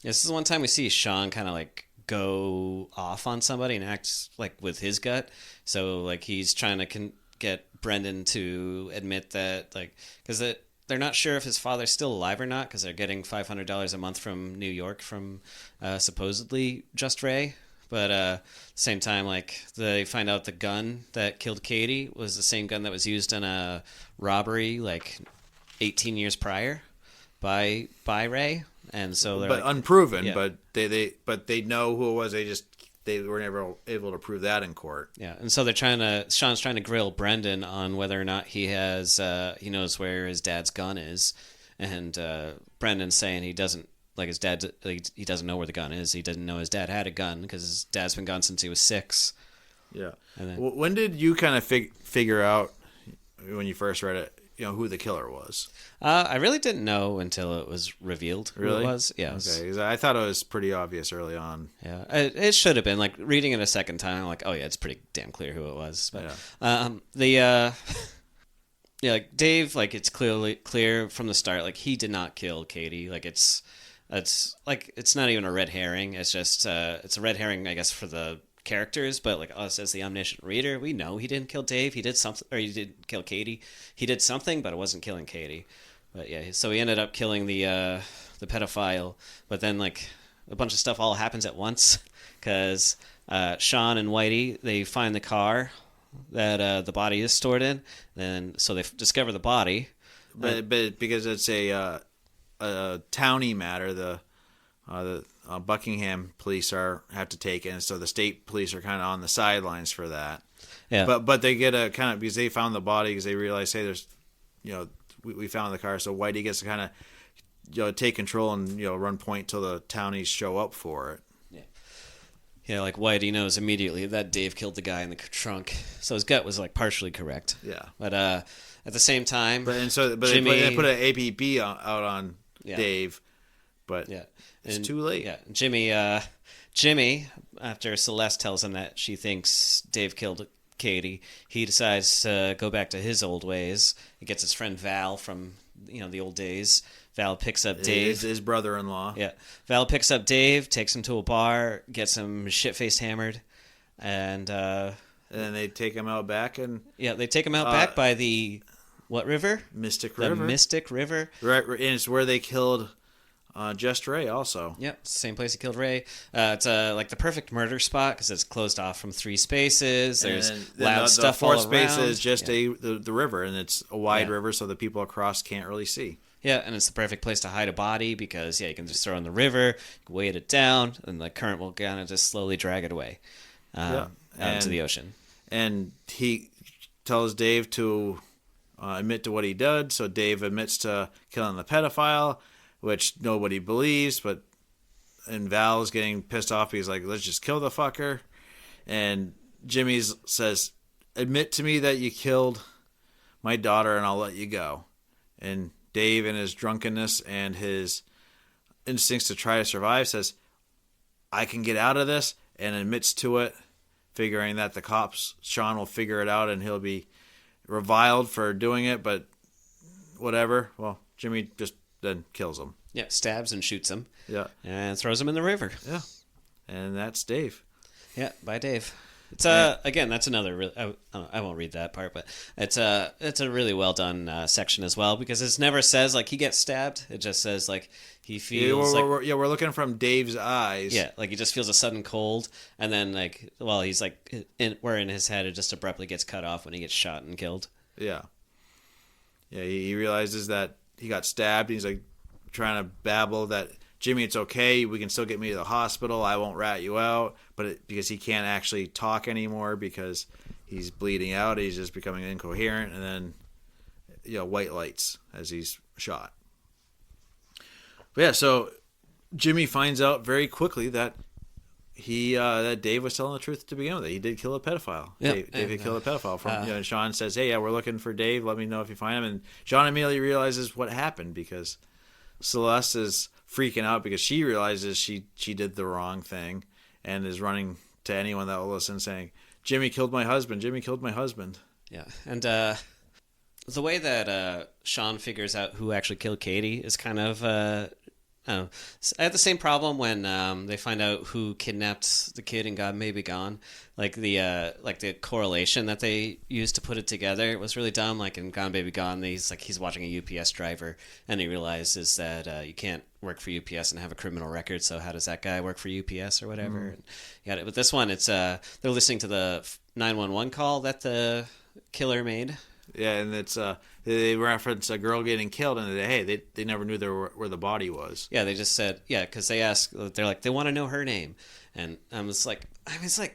This is the one time we see Sean kind of like go off on somebody and act like with his gut. So like he's trying to get Brendan to admit that, like, because they're not sure if his father's still alive or not, because they're getting $500 a month from New York from supposedly Just Ray. But at the same time, like, they find out the gun that killed Katie was the same gun that was used in a robbery like 18 years prior by Ray. And so they're unproven, yeah. but they know who it was. They were never able to prove that in court. Yeah, and so Sean's trying to grill Brendan on whether or not he knows where his dad's gun is, and Brendan's saying he doesn't, like, his dad, like, he doesn't know where the gun is. He didn't know his dad had a gun because his dad's been gone since he was 6. Yeah. And then, when did you kind of figure out, when you first read it, who the killer was? I really didn't know until it was revealed who it was. Yeah. Okay, because I thought it was pretty obvious early on. Yeah, it should have been. Like, reading it a second time, I'm like, oh yeah, it's pretty damn clear who it was. But like Dave, like, it's clear from the start, like, he did not kill Katie. Like, it's not even a red herring. It's just it's a red herring, I guess, for the characters, but like us as the omniscient reader, we know he didn't kill Dave. He did something, or he didn't kill Katie. He did something, but it wasn't killing Katie. But yeah, so he ended up killing the pedophile. But then, like, a bunch of stuff all happens at once, because Sean and Whitey, they find the car that the body is stored in. Then so they discover the body, but because it's a towny matter, the Buckingham police have to take it, and so the state police are kind of on the sidelines for that. Yeah. But they get a kind of, because they found the body, because they realize, hey, we found the car. So Whitey gets to kind of take control and run point till the townies show up for it. Yeah, like Whitey knows immediately that Dave killed the guy in the trunk, so his gut was like partially correct. Yeah, but at the same time, Jimmy, they put an APB out on Dave, but it's too late. Yeah, Jimmy, after Celeste tells him that she thinks Dave killed Katie, he decides to go back to his old ways. He gets his friend Val from the old days. Val picks up Dave. His brother-in-law. Yeah. Val picks up Dave, takes him to a bar, gets him shit-faced hammered, and then they take him out back and... Yeah, they take him out back by the... What river? Mystic River. The Mystic River. Right, and it's where they killed Just Ray also. Yep, it's the same place he killed Ray. It's like the perfect murder spot because it's closed off from 3 spaces. There's loud stuff all around. The 4th space is just the river, and it's a wide river, so the people across can't really see. Yeah, and it's the perfect place to hide a body because, you can just throw it in the river, weight it down, and the current will kind of just slowly drag it away out into the ocean. And he tells Dave to admit to what he did, so Dave admits to killing the pedophile, which nobody believes, and Val's getting pissed off. He's like, let's just kill the fucker. And Jimmy says, admit to me that you killed my daughter and I'll let you go. And Dave, in his drunkenness and his instincts to try to survive, says, I can get out of this, and admits to it, figuring that the cops, Sean, will figure it out and he'll be reviled for doing it, but whatever. Well, Jimmy just then kills him. Yeah, stabs and shoots him. Yeah. And throws him in the river. Yeah. And that's Dave. Yeah, by Dave. It's again, that's another. I won't read that part, but it's a really well done section as well because it never says like he gets stabbed. It just says like he feels we're looking from Dave's eyes. Yeah, like he just feels a sudden cold, and then like he's like where in his head it just abruptly gets cut off when he gets shot and killed. Yeah. Yeah, he realizes that he got stabbed. He's like trying to babble that. Jimmy, it's okay. We can still get me to the hospital. I won't rat you out. But because he can't actually talk anymore because he's bleeding out, he's just becoming incoherent. And then, white lights as he's shot. But yeah, so Jimmy finds out very quickly that that Dave was telling the truth to begin with. He did kill a pedophile. Yep. Dave had killed a pedophile. And Sean says, hey, we're looking for Dave. Let me know if you find him. And Sean immediately realizes what happened because Celeste is freaking out because she realizes she did the wrong thing and is running to anyone that will listen saying, Jimmy killed my husband. Jimmy killed my husband. Yeah. And the way that Sean figures out who actually killed Katie is kind of... I had the same problem when they find out who kidnapped the kid in God May Be Gone. Like the correlation that they used to put it together was really dumb. Like in Gone Baby Gone, he's watching a UPS driver and he realizes that you can't work for UPS and have a criminal record. So how does that guy work for UPS or whatever? And, but this one, it's they're listening to the 911 call that the killer made. Yeah, and it's they reference a girl getting killed, and they never knew where the body was. Yeah, they just said because they're like they want to know her name, and I didn't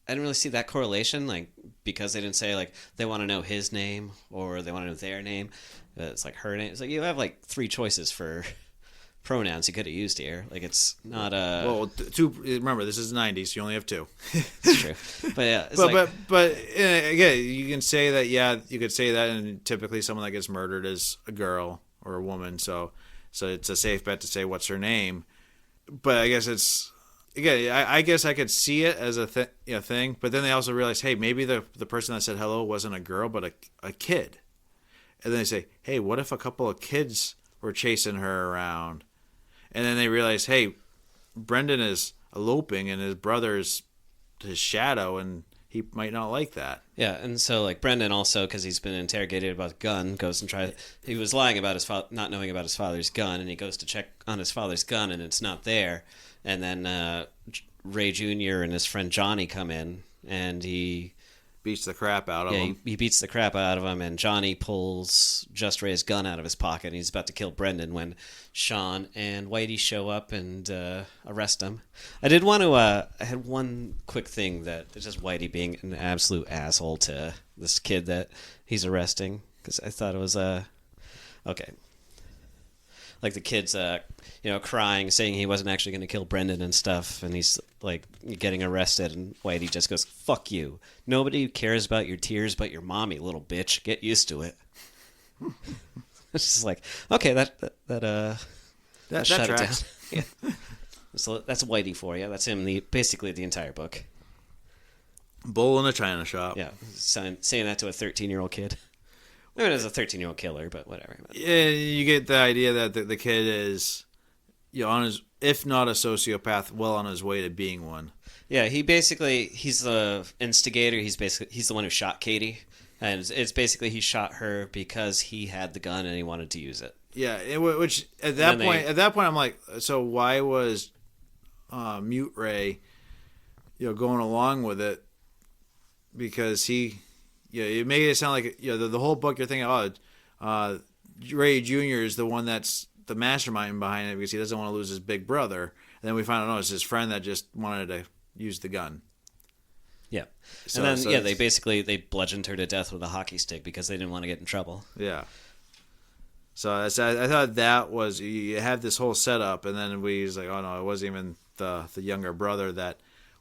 really see that correlation because they didn't say like they want to know his name or they want to know their name. It's like her name. It's like you have like 3 choices for pronouns you could have used here. Like it's not a two. Remember, this is the 90s. So you only have 2. It's true, but yeah. But again, you can say that. Yeah, you could say that, and typically someone that gets murdered is a girl or a woman. So it's a safe bet to say what's her name. But I guess it's again. I guess I could see it as a thing. But then they also realize, hey, maybe the person that said hello wasn't a girl but a kid. And then they say, hey, what if a couple of kids were chasing her around? And then they realize, hey, Brendan is eloping and his brother's his shadow, and he might not like that. Yeah, and so like Brendan also, because he's been interrogated about the gun, goes and he was lying about his not knowing about his father's gun, and he goes to check on his father's gun, and it's not there. And then Ray Jr. and his friend Johnny come in, and he beats the crap out of him. He beats the crap out of him, and Johnny pulls Just Ray's gun out of his pocket, and he's about to kill Brendan when Sean and Whitey show up and arrest him. I did want to... I had one quick thing that it's just Whitey being an absolute asshole to this kid that he's arresting. because I thought it was okay. Like the kid's, crying, saying he wasn't actually going to kill Brendan and stuff, and he's like getting arrested, and Whitey just goes, "Fuck you! Nobody cares about your tears, but your mommy, little bitch. Get used to it." It's just like, okay, that shut it down. Yeah. So that's Whitey for you. That's him. Basically the entire book. Bull in a china shop. Yeah, saying that to a 13-year-old kid. I mean, as a 13-year-old killer, but whatever. Yeah, you get the idea that the kid is, on his, if not a sociopath, well on his way to being one. Yeah, he's the instigator. He's the one who shot Katie, and it's basically he shot her because he had the gun and he wanted to use it. Yeah, which at that point I'm like, so why was Mute Ray, going along with it? Because it made it sound like the whole book you're thinking, Ray Jr. is the one that's the mastermind behind it because he doesn't want to lose his big brother. And then we find out, no, it's his friend that just wanted to use the gun. Yeah, and then they bludgeoned her to death with a hockey stick because they didn't want to get in trouble. Yeah. So I thought that was, you have this whole setup, and then we was like, oh no, it wasn't even the younger brother that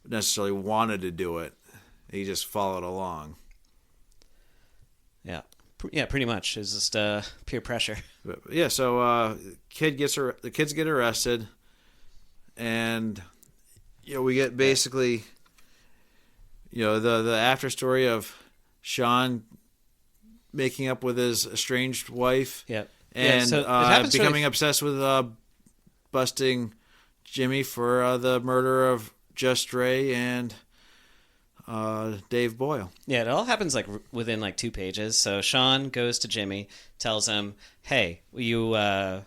necessarily wanted to do it. He just followed along. Yeah, pretty much. It's just peer pressure. But, yeah, so the kids get arrested, and we get basically the after story of Sean making up with his estranged wife. Yeah. And becoming obsessed with busting Jimmy for the murder of Just Ray and Dave Boyle. Yeah, it all happens like within like 2 pages. So Sean goes to Jimmy, tells him, "Hey, we caught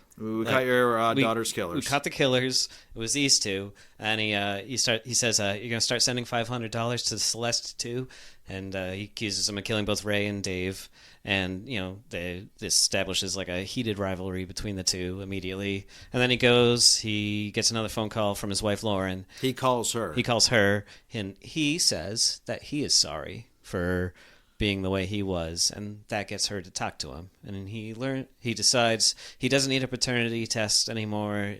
your daughter's killers. We caught the killers. It was these two." And he says, "You're gonna start sending $500 to Celeste too." And he accuses him of killing both Ray and Dave. And, this establishes like a heated rivalry between the two immediately. And then he gets another phone call from his wife, Lauren. He calls her, and he says that he is sorry for being the way he was. And that gets her to talk to him. And he decides he doesn't need a paternity test anymore.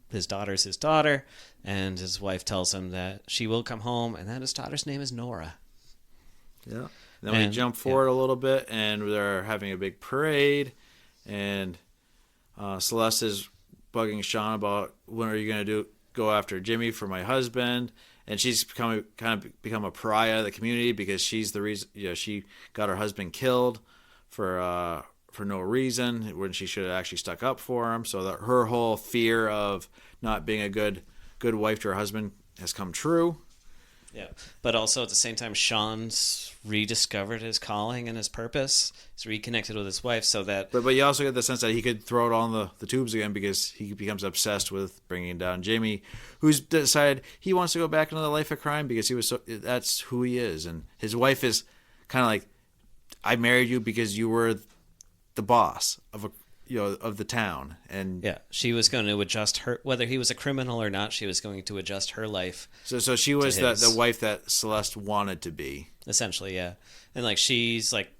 His daughter's his daughter. And his wife tells him that she will come home and that his daughter's name is Nora. Yeah. Then we jump forward a little bit, and they're having a big parade, and Celeste is bugging Sean about, when are you going to go after Jimmy for my husband? And she's become a pariah of the community because she's the reason. She got her husband killed for no reason when she should have actually stuck up for him. So that her whole fear of not being a good wife to her husband has come true. Yeah, but also at the same time, Sean's rediscovered his calling and his purpose. He's reconnected with his wife, so that. But you also get the sense that he could throw it on the tubes again because he becomes obsessed with bringing down Jimmy, who's decided he wants to go back into the life of crime because that's who he is, and his wife is kind of like, I married you because you were the boss of the town, and yeah, she was going to adjust her, whether he was a criminal or not. She was going to adjust her life. So she was the wife that Celeste wanted to be, essentially. Yeah, and like she's like,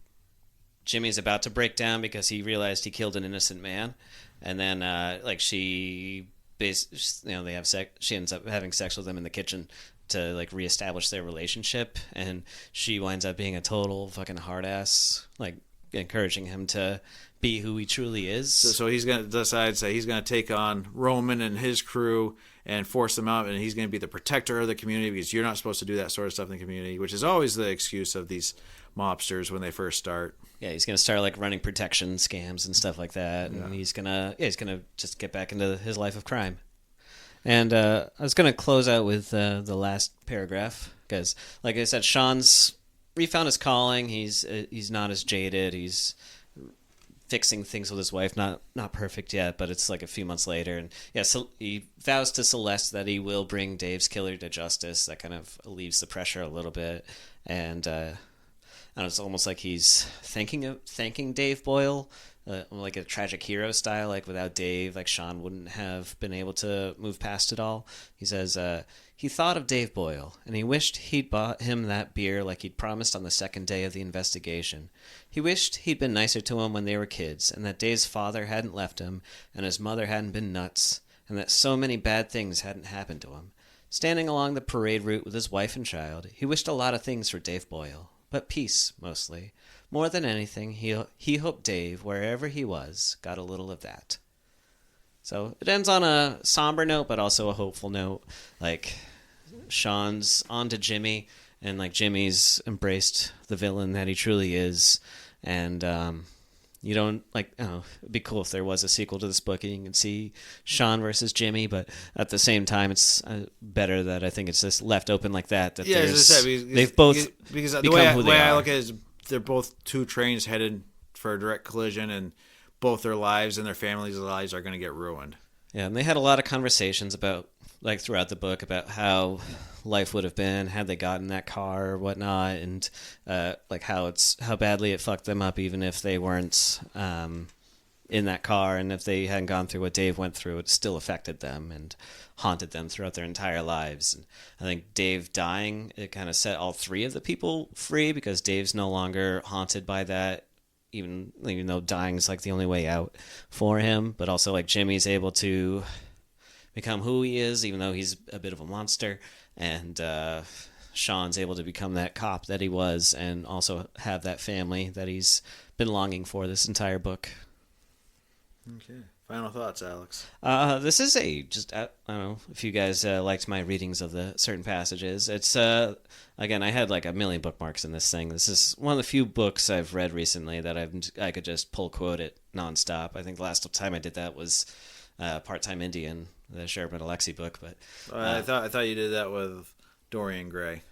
Jimmy's about to break down because he realized he killed an innocent man, and then they have sex. She ends up having sex with him in the kitchen to like reestablish their relationship, and she winds up being a total fucking hard ass, like encouraging him to be who he truly is. So he's going to decide, he's going to take on Roman and his crew and force them out, and he's going to be the protector of the community because you're not supposed to do that sort of stuff in the community, which is always the excuse of these mobsters when they first start. Yeah, he's going to start like running protection scams and stuff like that, and he's going to just get back into his life of crime. And I was going to close out with the last paragraph because, like I said, Sean's refound his calling. He's not as jaded. He's fixing things with his wife, not perfect yet, but it's like a few months later, and so he vows to Celeste that he will bring Dave's killer to justice. That kind of alleviates the pressure a little bit, and don't know, it's almost like he's thanking Dave Boyle, like a tragic hero style. Like without Dave, like Sean wouldn't have been able to move past it all. He says he thought of Dave Boyle, and he wished he'd bought him that beer like he'd promised on the second day of the investigation. He wished he'd been nicer to him when they were kids, and that Dave's father hadn't left him, and his mother hadn't been nuts, and that so many bad things hadn't happened to him. Standing along the parade route with his wife and child, he wished a lot of things for Dave Boyle, but peace, mostly. More than anything, he hoped Dave, wherever he was, got a little of that. So it ends on a somber note, but also a hopeful note. Like, Sean's on to Jimmy, and like Jimmy's embraced the villain that he truly is, and you don't like. Oh, it'd be cool if there was a sequel to this book and you can see Sean versus Jimmy, but at the same time, it's better that I think it's just left open like that. That yeah, as I said, they've both because become the way I are. look at it is they're both two trains headed for a direct collision, and both their lives and their families' lives are going to get ruined. Yeah, and they had a lot of conversations about, like, throughout the book about how life would have been had they gotten in that car or whatnot, and like how badly it fucked them up, even if they weren't in that car, and if they hadn't gone through what Dave went through, it still affected them and haunted them throughout their entire lives. And I think Dave dying, it kind of set all three of the people free, because Dave's no longer haunted by that, even though dying's like the only way out for him. But also, like, Jimmy's able to become who he is, even though he's a bit of a monster, and Sean's able to become that cop that he was, and also have that family that he's been longing for this entire book. Okay. Final thoughts, Alex. This is I don't know if you guys liked my readings of the certain passages. It's again, I had like a million bookmarks in this thing. This is one of the few books I've read recently that I could just pull quote it nonstop. I think the last time I did that was Part-Time Indian, the Sherman Alexie book. But I thought you did that with Dorian Gray.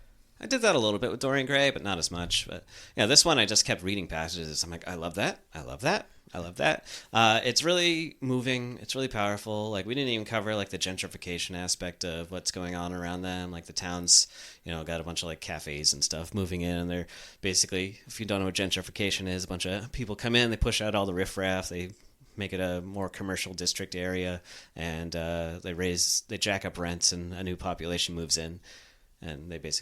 I did that a little bit with Dorian Gray, but not as much. But yeah, this one I just kept reading passages. I'm like, I love that. I love that. I love that. It's really moving. It's really powerful. Like, we didn't even cover like the gentrification aspect of what's going on around them. Like, the town's, got a bunch of like cafes and stuff moving in, and they're basically, if you don't know what gentrification is, a bunch of people come in, they push out all the riffraff, they make it a more commercial district area, and they jack up rents, and a new population moves in. And they it's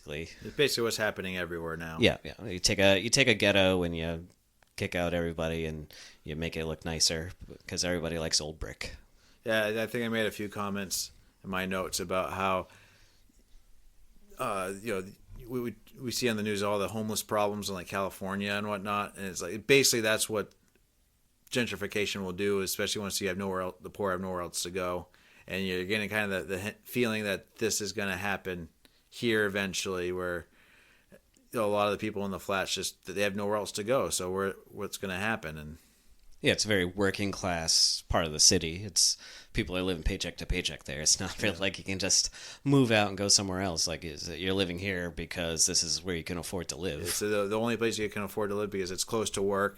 basically what's happening everywhere now. Yeah. You take a ghetto and you kick out everybody and you make it look nicer because everybody likes old brick. Yeah, I think I made a few comments in my notes about how we see on the news all the homeless problems in like California and whatnot, and it's like basically that's what gentrification will do, especially once you have the poor have nowhere else to go, and you're getting kind of the feeling that this is going to happen here eventually, where a lot of the people in the flats just they have nowhere else to go. So what's going to happen? And yeah, it's a very working class part of the city. It's people are living paycheck to paycheck there. It's not really like you can just move out and go somewhere else. Like, you're living here because this is where you can afford to live. It's the only place you can afford to live because it's close to work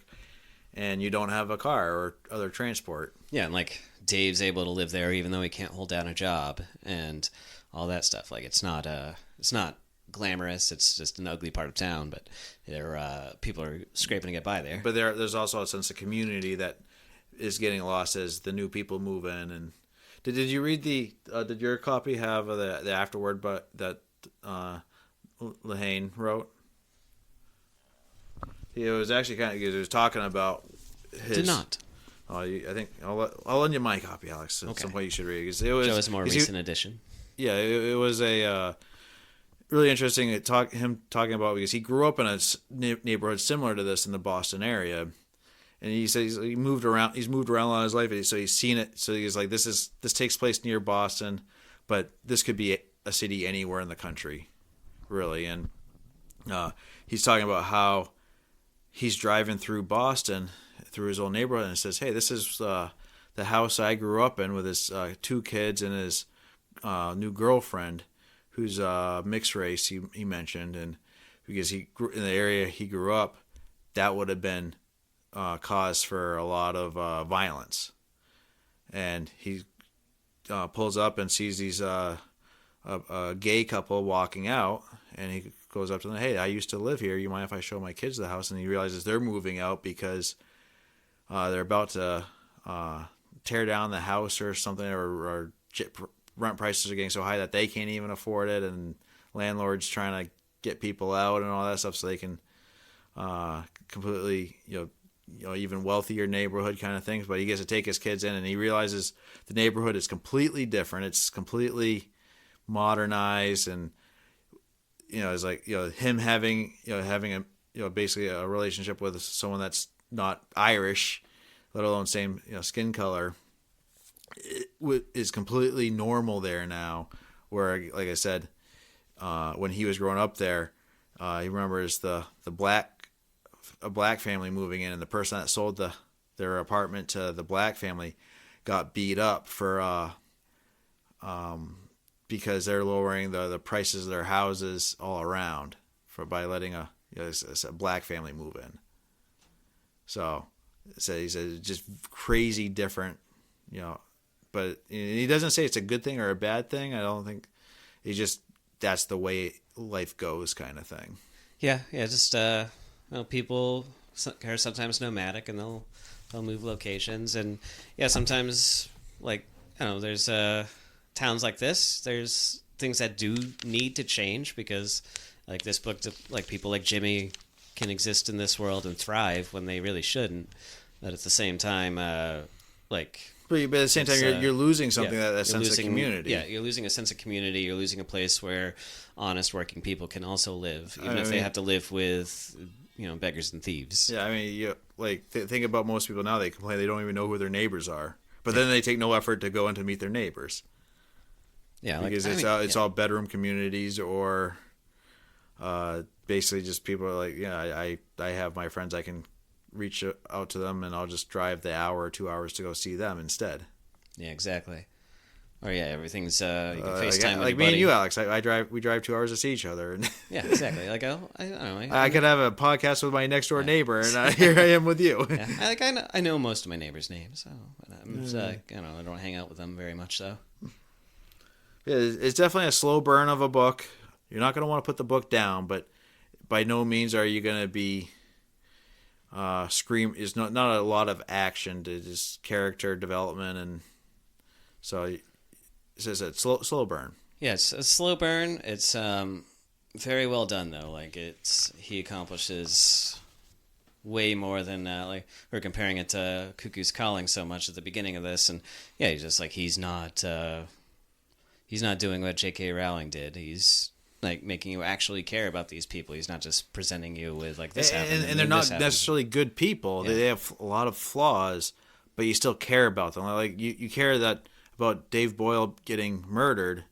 and you don't have a car or other transport. Yeah, and like Dave's able to live there even though he can't hold down a job and all that stuff. Like, it's not glamorous. It's just an ugly part of town, but people are scraping to get by there. But there's also a sense of community that is getting lost as the new people move in. And did you read did your copy have the afterword but that Lehane wrote? It was actually it was talking about his. Did not. I think I'll lend you my copy, Alex. At some point you should read it. It was a more recent edition. Yeah, it was a really interesting him talking about, because he grew up in a neighborhood similar to this in the Boston area, and he says he moved around. He's moved around a lot of his life, so he's seen it. So he's like, this takes place near Boston, but this could be a city anywhere in the country, really. And he's talking about how he's driving through Boston, through his old neighborhood, and says, "Hey, this is the house I grew up in with his 2 kids and his new girlfriend, who's mixed race." He mentioned, and because he grew in the area he grew up, that would have been cause for a lot of violence. And he pulls up and sees these a gay couple walking out, and he goes up to them, hey, I used to live here. You mind if I show my kids the house? And he realizes they're moving out because they're about to tear down the house or something, or rent prices are getting so high that they can't even afford it, and landlords trying to get people out and all that stuff so they can completely, even wealthier neighborhood kind of things. But he gets to take his kids in, and he realizes the neighborhood is completely different. It's completely modernized, and it's like him having a basically a relationship with someone that's not Irish, let alone same skin color, is completely normal there now. Where, like I said, when he was growing up there, he remembers a black family moving in, and the person that sold their apartment to the black family got beat up for because they're lowering the prices of their houses all around by letting a black family move in. So he said just crazy different, but he doesn't say it's a good thing or a bad thing. I don't think. He just, that's the way life goes kind of thing. Yeah, just people are sometimes nomadic, and they'll move locations, and sometimes there's towns like this. There's things that do need to change because like this book, like people like Jimmy can exist in this world and thrive when they really shouldn't. But at the same time, But at the same time, you're losing something, that sense of community. Yeah, you're losing a sense of community. You're losing a place where honest working people can also live, even if they have to live with, beggars and thieves. Yeah, I mean, think about most people now. They complain they don't even know who their neighbors are, but then they take no effort to go in to meet their neighbors. Yeah, because it's all bedroom communities, or basically just people are like, I have my friends, I can reach out to them, and I'll just drive the hour or 2 hours to go see them instead. Yeah, exactly. Or everything's you can FaceTime like me and you, Alex. We drive 2 hours to see each other. And yeah, exactly. Like I don't know. I could have a podcast with my next door neighbor, and here I am with you. Yeah, I know most of my neighbors' names, so I don't hang out with them very much. So yeah, it's definitely a slow burn of a book. You're not going to want to put the book down, but by no means are you going to be is not a lot of action to just character development, and so it says it's slow burn. Yeah, it's a slow burn. It's very well done though. Like he accomplishes way more than we're comparing it to Cuckoo's Calling so much at the beginning of this, and he's just like he's not doing what J.K. Rowling did. He's like making you actually care about these people. He's not just presenting you with like this happened, and they're not necessarily good people. Yeah. They have a lot of flaws, but you still care about them. Like you care about Dave Boyle getting murdered,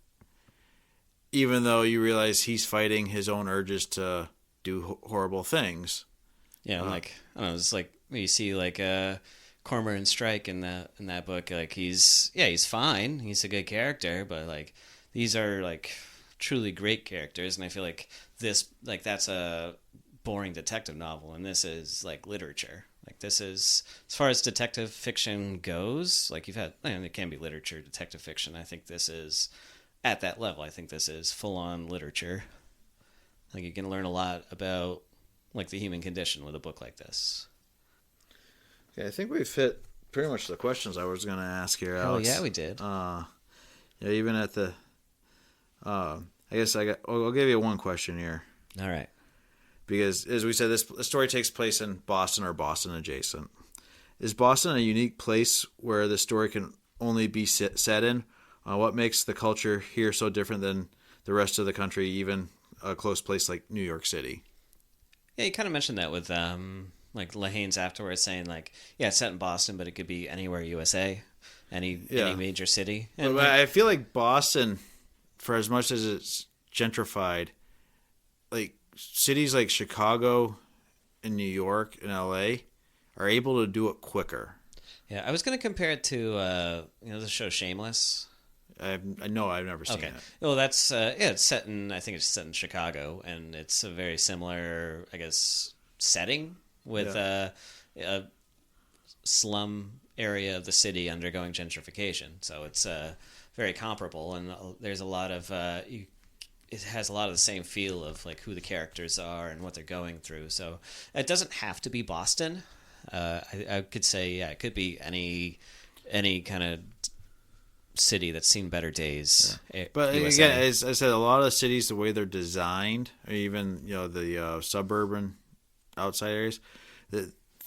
even though you realize he's fighting his own urges to do horrible things. Yeah, I don't know. It's like you see like Cormoran Strike in that book. Like he's fine. He's a good character, but like these are like truly great characters, and I feel like that's a boring detective novel, and this is like literature. Like this is, as far as detective fiction goes, like you've had, it can be literature, detective fiction. I think this is at that level. I think this is full on literature. Like you can learn a lot about like the human condition with a book like this. Okay, I think we've hit pretty much the questions I was going to ask here, Alex. Oh yeah, we did. Even at the I guess I'll give you one question here. All right. Because, as we said, this story takes place in Boston or Boston adjacent. Is Boston a unique place where the story can only be set in? What makes the culture here so different than the rest of the country, even a close place like New York City? Yeah, you kind of mentioned that with like Lehane's afterwards saying like, it's set in Boston, but it could be anywhere USA, any major city. And but I feel like Boston, for as much as it's gentrified, like cities like Chicago and New York and LA are able to do it quicker. Yeah, I was going to compare it to the show Shameless. I've never seen it. Well, that's it's set in, I think it's set in Chicago, and it's a very similar, I guess, setting with a slum area of the city undergoing gentrification. So it's very comparable, and there's a lot of it has a lot of the same feel of like who the characters are and what they're going through. So it doesn't have to be Boston. I could say it could be any kind of city that's seen better days. Yeah. But USA. again, as I said, a lot of cities, the way they're designed, or even the suburban outside areas,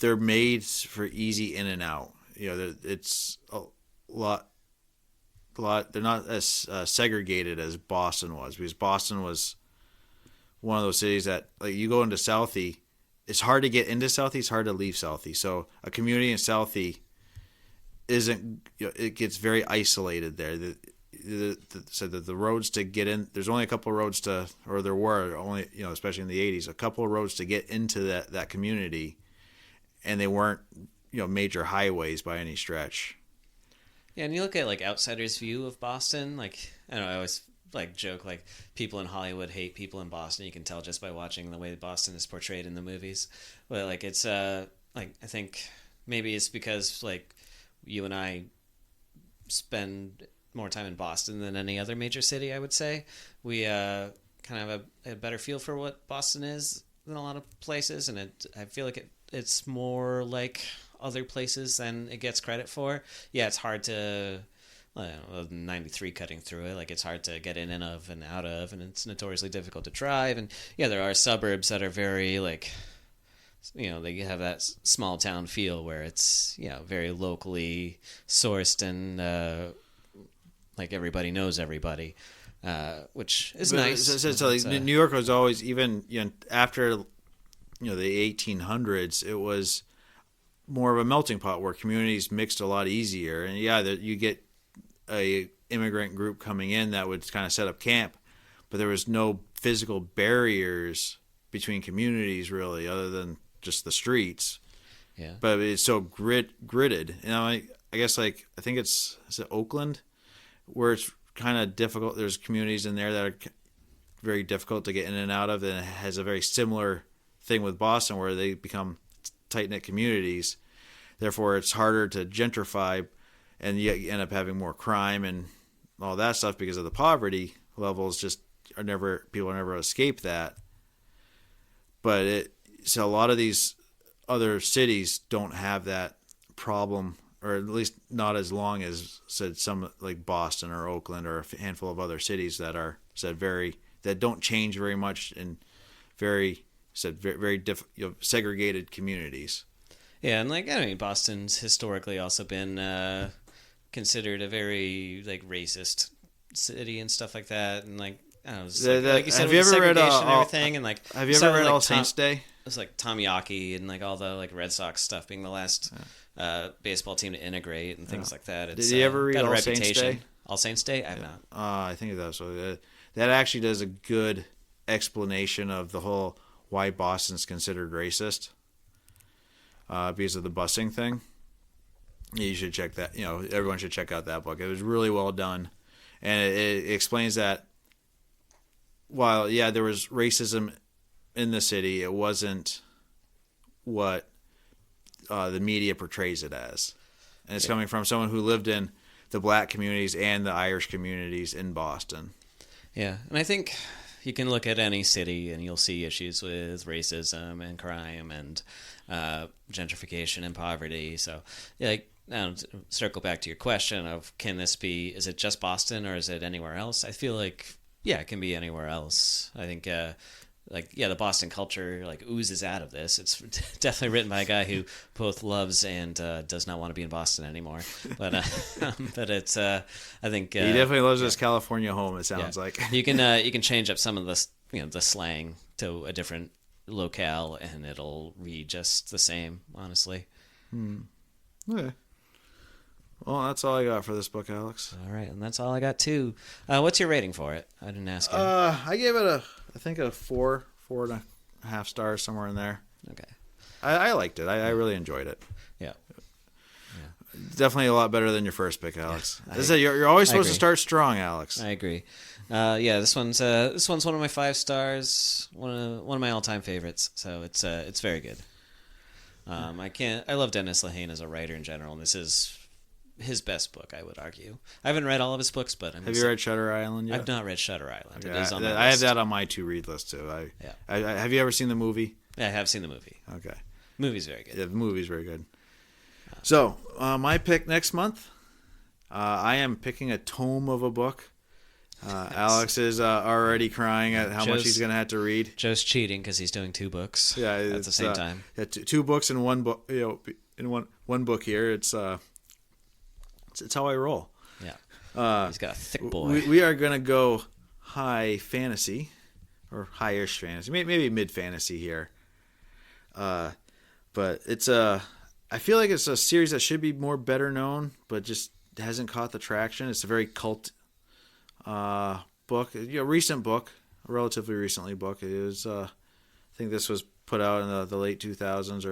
they're made for easy in and out. It's a lot. They're not as segregated as Boston was, because Boston was one of those cities that, like, you go into Southie, it's hard to get into Southie, it's hard to leave Southie. So a community in Southie isn't, it gets very isolated there. So the roads to get in, there's only a couple of roads to, or there were only, especially in the 80s, a couple of roads to get into that community, and they weren't, major highways by any stretch. Yeah, and you look at like outsiders' view of Boston. Like, I don't know, I always like joke like people in Hollywood hate people in Boston. You can tell just by watching the way Boston is portrayed in the movies. But like it's like I think maybe it's because like you and I spend more time in Boston than any other major city. I would say we kind of have a better feel for what Boston is than a lot of places, and I feel like it's more like other places than it gets credit for. Yeah, it's hard to, 93 cutting through it, like it's hard to get in and out of, and it's notoriously difficult to drive. And yeah, there are suburbs that are very like, they have that small town feel where it's very locally sourced and like everybody knows everybody, which is nice. So like, New York was always, even after the 1800s, it was more of a melting pot where communities mixed a lot easier. And you get a immigrant group coming in that would kind of set up camp, but there was no physical barriers between communities really, other than just the streets. Yeah. But it's so gridded. I guess I think is it Oakland, where it's kind of difficult. There's communities in there that are very difficult to get in and out of, and it has a very similar thing with Boston where they become tight-knit communities. Therefore, it's harder to gentrify, and you end up having more crime and all that stuff because of the poverty levels. People never escape that. But so a lot of these other cities don't have that problem, or at least not as long as said some like Boston or Oakland or a handful of other cities that are that don't change very much and very segregated communities. Yeah, and Boston's historically also been considered a very like racist city and stuff like that, and like I don't know, like you said, have with you the ever read segregation and everything, and like have you ever read All Saints Day? It was like Tom Yawkey and like all the like Red Sox stuff being the last baseball team to integrate and things like that. Did you ever read All Saints Day? All Saints Day? I've not. I think that's what that actually does a good explanation of the whole why Boston's considered racist because of the busing thing. You should check that. Everyone should check out that book. It was really well done, and it explains that while there was racism in the city, it wasn't what the media portrays it as, and it's coming from someone who lived in the black communities and the Irish communities in Boston. Yeah, and I think you can look at any city and you'll see issues with racism and crime and gentrification and poverty. So, now circle back to your question of is it just Boston or is it anywhere else? I feel like, it can be anywhere else. I think, the Boston culture oozes out of this. It's definitely written by a guy who both loves and does not want to be in Boston anymore. But it's I think he definitely loves his California home. It sounds like you can change up some of the slang to a different locale and it'll read just the same. Honestly. Okay. Well, that's all I got for this book, Alex. All right, and that's all I got too. What's your rating for it? I didn't ask you. I gave it a 4.5 stars, somewhere in there. Okay. I liked it. I really enjoyed it. Yeah. Definitely a lot better than your first pick, Alex. You're always supposed to start strong, Alex. I agree. This one's one of my 5 stars. One of my all-time favorites. So it's very good. I love Dennis Lehane as a writer in general, and this is his best book, I would argue. I haven't read all of his books, but Have you read Shutter Island yet? I've not read Shutter Island. Okay, It is on my list. I have that on my to-read list, too. Have you ever seen the movie? Yeah, I have seen the movie. Okay. Movie's very good. Yeah, the movie's very good. So, my pick next month, I am picking a tome of a book. Alex is already crying at how much he's going to have to read. Joe's cheating because he's doing 2 books at the same time. Yeah, 2 books in one book. In one book here. It's how I roll. Yeah, he's got a thick boy. We are going to go high fantasy, or high-ish fantasy, maybe mid fantasy here. But it's I feel like it's a series that should be more better known, but just hasn't caught the traction. It's a very cult book, recent book, a relatively recently book. It was, I think this was put out in the late 2000s,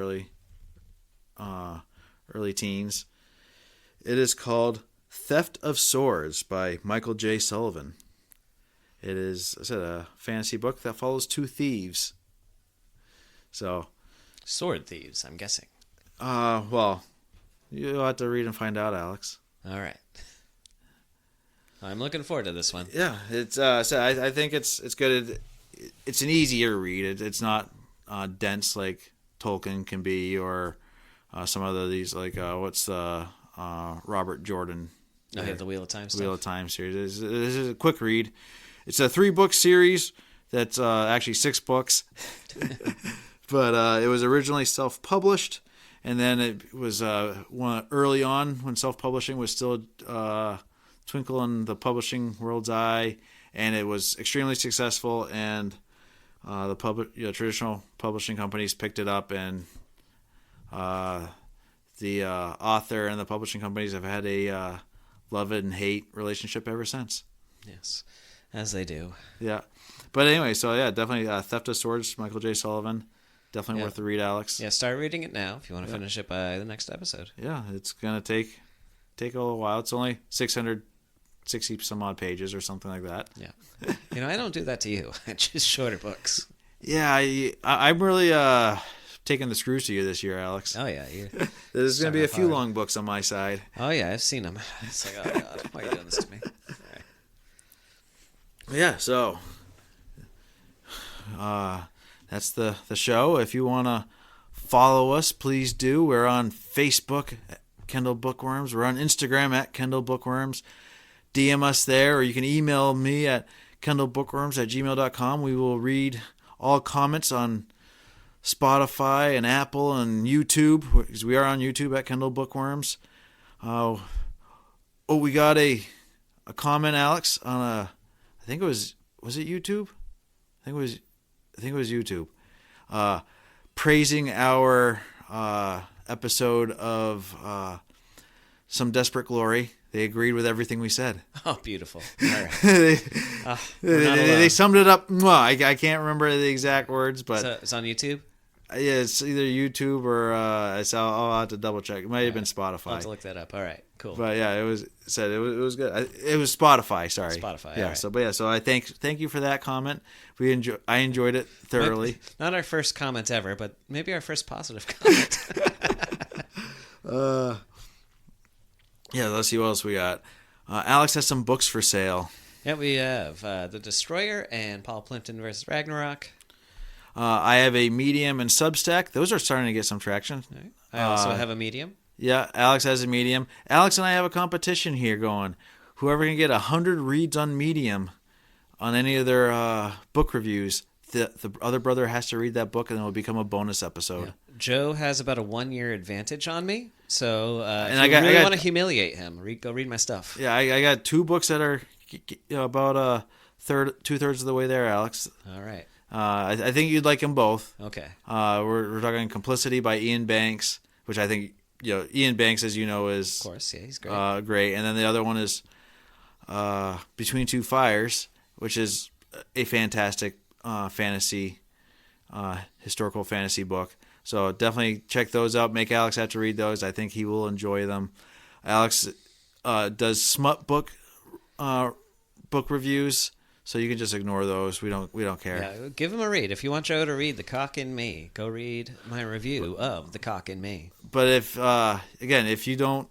early teens. It is called Theft of Swords by Michael J. Sullivan. It is, I said, a fantasy book that follows 2 thieves. So, sword thieves, I'm guessing. Well, you'll have to read and find out, Alex. All right. I'm looking forward to this one. Yeah, it's. So I think it's good. It's an easier read. It's not dense like Tolkien can be, or some other these like what's the Robert Jordan. Oh, yeah, the Wheel of Time stuff. Wheel of Time series. This is a quick read. It's a 3-book series that's actually 6 books, but it was originally self-published, and then it was early on when self-publishing was still twinkle in the publishing world's eye, and it was extremely successful, and the traditional publishing companies picked it up, and the author and the publishing companies have had a love and hate relationship ever since. Yes, as they do. Yeah. But anyway, so yeah, definitely Theft of Swords, Michael J. Sullivan. Definitely worth the read, Alex. Yeah, start reading it now if you want to finish it by the next episode. Yeah, it's going to take a little while. It's only 660 some odd pages or something like that. Yeah. I don't do that to you. I choose shorter books. Yeah, I'm really taking the screws to you this year, Alex. Oh, yeah. There's going to be a few long books on my side. Oh, yeah, I've seen them. It's like, oh, God, why are you doing this to me? All right. Yeah, so that's the show. If you want to follow us, please do. We're on Facebook at Kendall Bookworms. We're on Instagram at Kendall Bookworms. DM us there, or you can email me at kendallbookworms@gmail.com. We will read all comments on Spotify and Apple and YouTube, because we are on YouTube at Kendall Bookworms. We got a comment, Alex, on I think it was it YouTube? I think it was YouTube. Praising our episode of Some Desperate Glory. They agreed with everything we said. Oh, beautiful. All right. they summed it up. I can't remember the exact words, but so it's on YouTube? Yeah, it's either YouTube or I'll have to double check. It might have been Spotify. I'll have to look that up. All right, cool. But yeah, it was good. It was Spotify. Sorry, Spotify. Yeah. Right. So I thank you for that comment. I enjoyed it thoroughly. Not our first comment ever, but maybe our first positive comment. Yeah, let's see what else we got. Alex has some books for sale. Yeah, we have The Destroyer and Paul Plimpton versus Ragnarok. I have a Medium and Substack. Those are starting to get some traction. Right. I also have a Medium. Yeah, Alex has a Medium. Alex and I have a competition here going. Whoever can get 100 reads on Medium on any of their book reviews, the other brother has to read that book, and it will become a bonus episode. Yeah. Joe has about a 1-year advantage on me, so and if you really want to humiliate him, go read my stuff. Yeah, I got 2 books that are about 2/3 of the way there, Alex. All right. I think you'd like them both. Okay. We're talking Complicity by Ian Banks, which I think Ian Banks, as you know, is of course, yeah, he's great. Great, and then the other one is Between Two Fires, which is a fantastic fantasy, historical fantasy book. So definitely check those out. Make Alex have to read those. I think he will enjoy them. Alex does smut book reviews, so you can just ignore those. We don't care. Yeah, give him a read. If you want Joe to read The Cock in Me, go read my review of The Cock in Me. But if you don't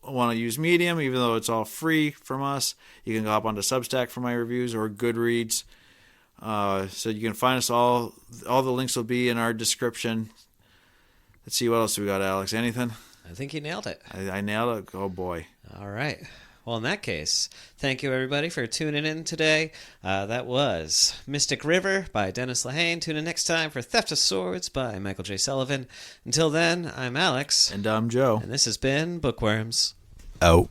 want to use Medium, even though it's all free from us, you can hop onto Substack for my reviews or Goodreads. So you can find us all. All the links will be in our description. Let's see, what else we got, Alex? Anything? I think you nailed it. I nailed it. Oh, boy. All right. Well, in that case, thank you, everybody, for tuning in today. That was Mystic River by Dennis Lehane. Tune in next time for Theft of Swords by Michael J. Sullivan. Until then, I'm Alex. And I'm Joe. And this has been Bookworms. Out.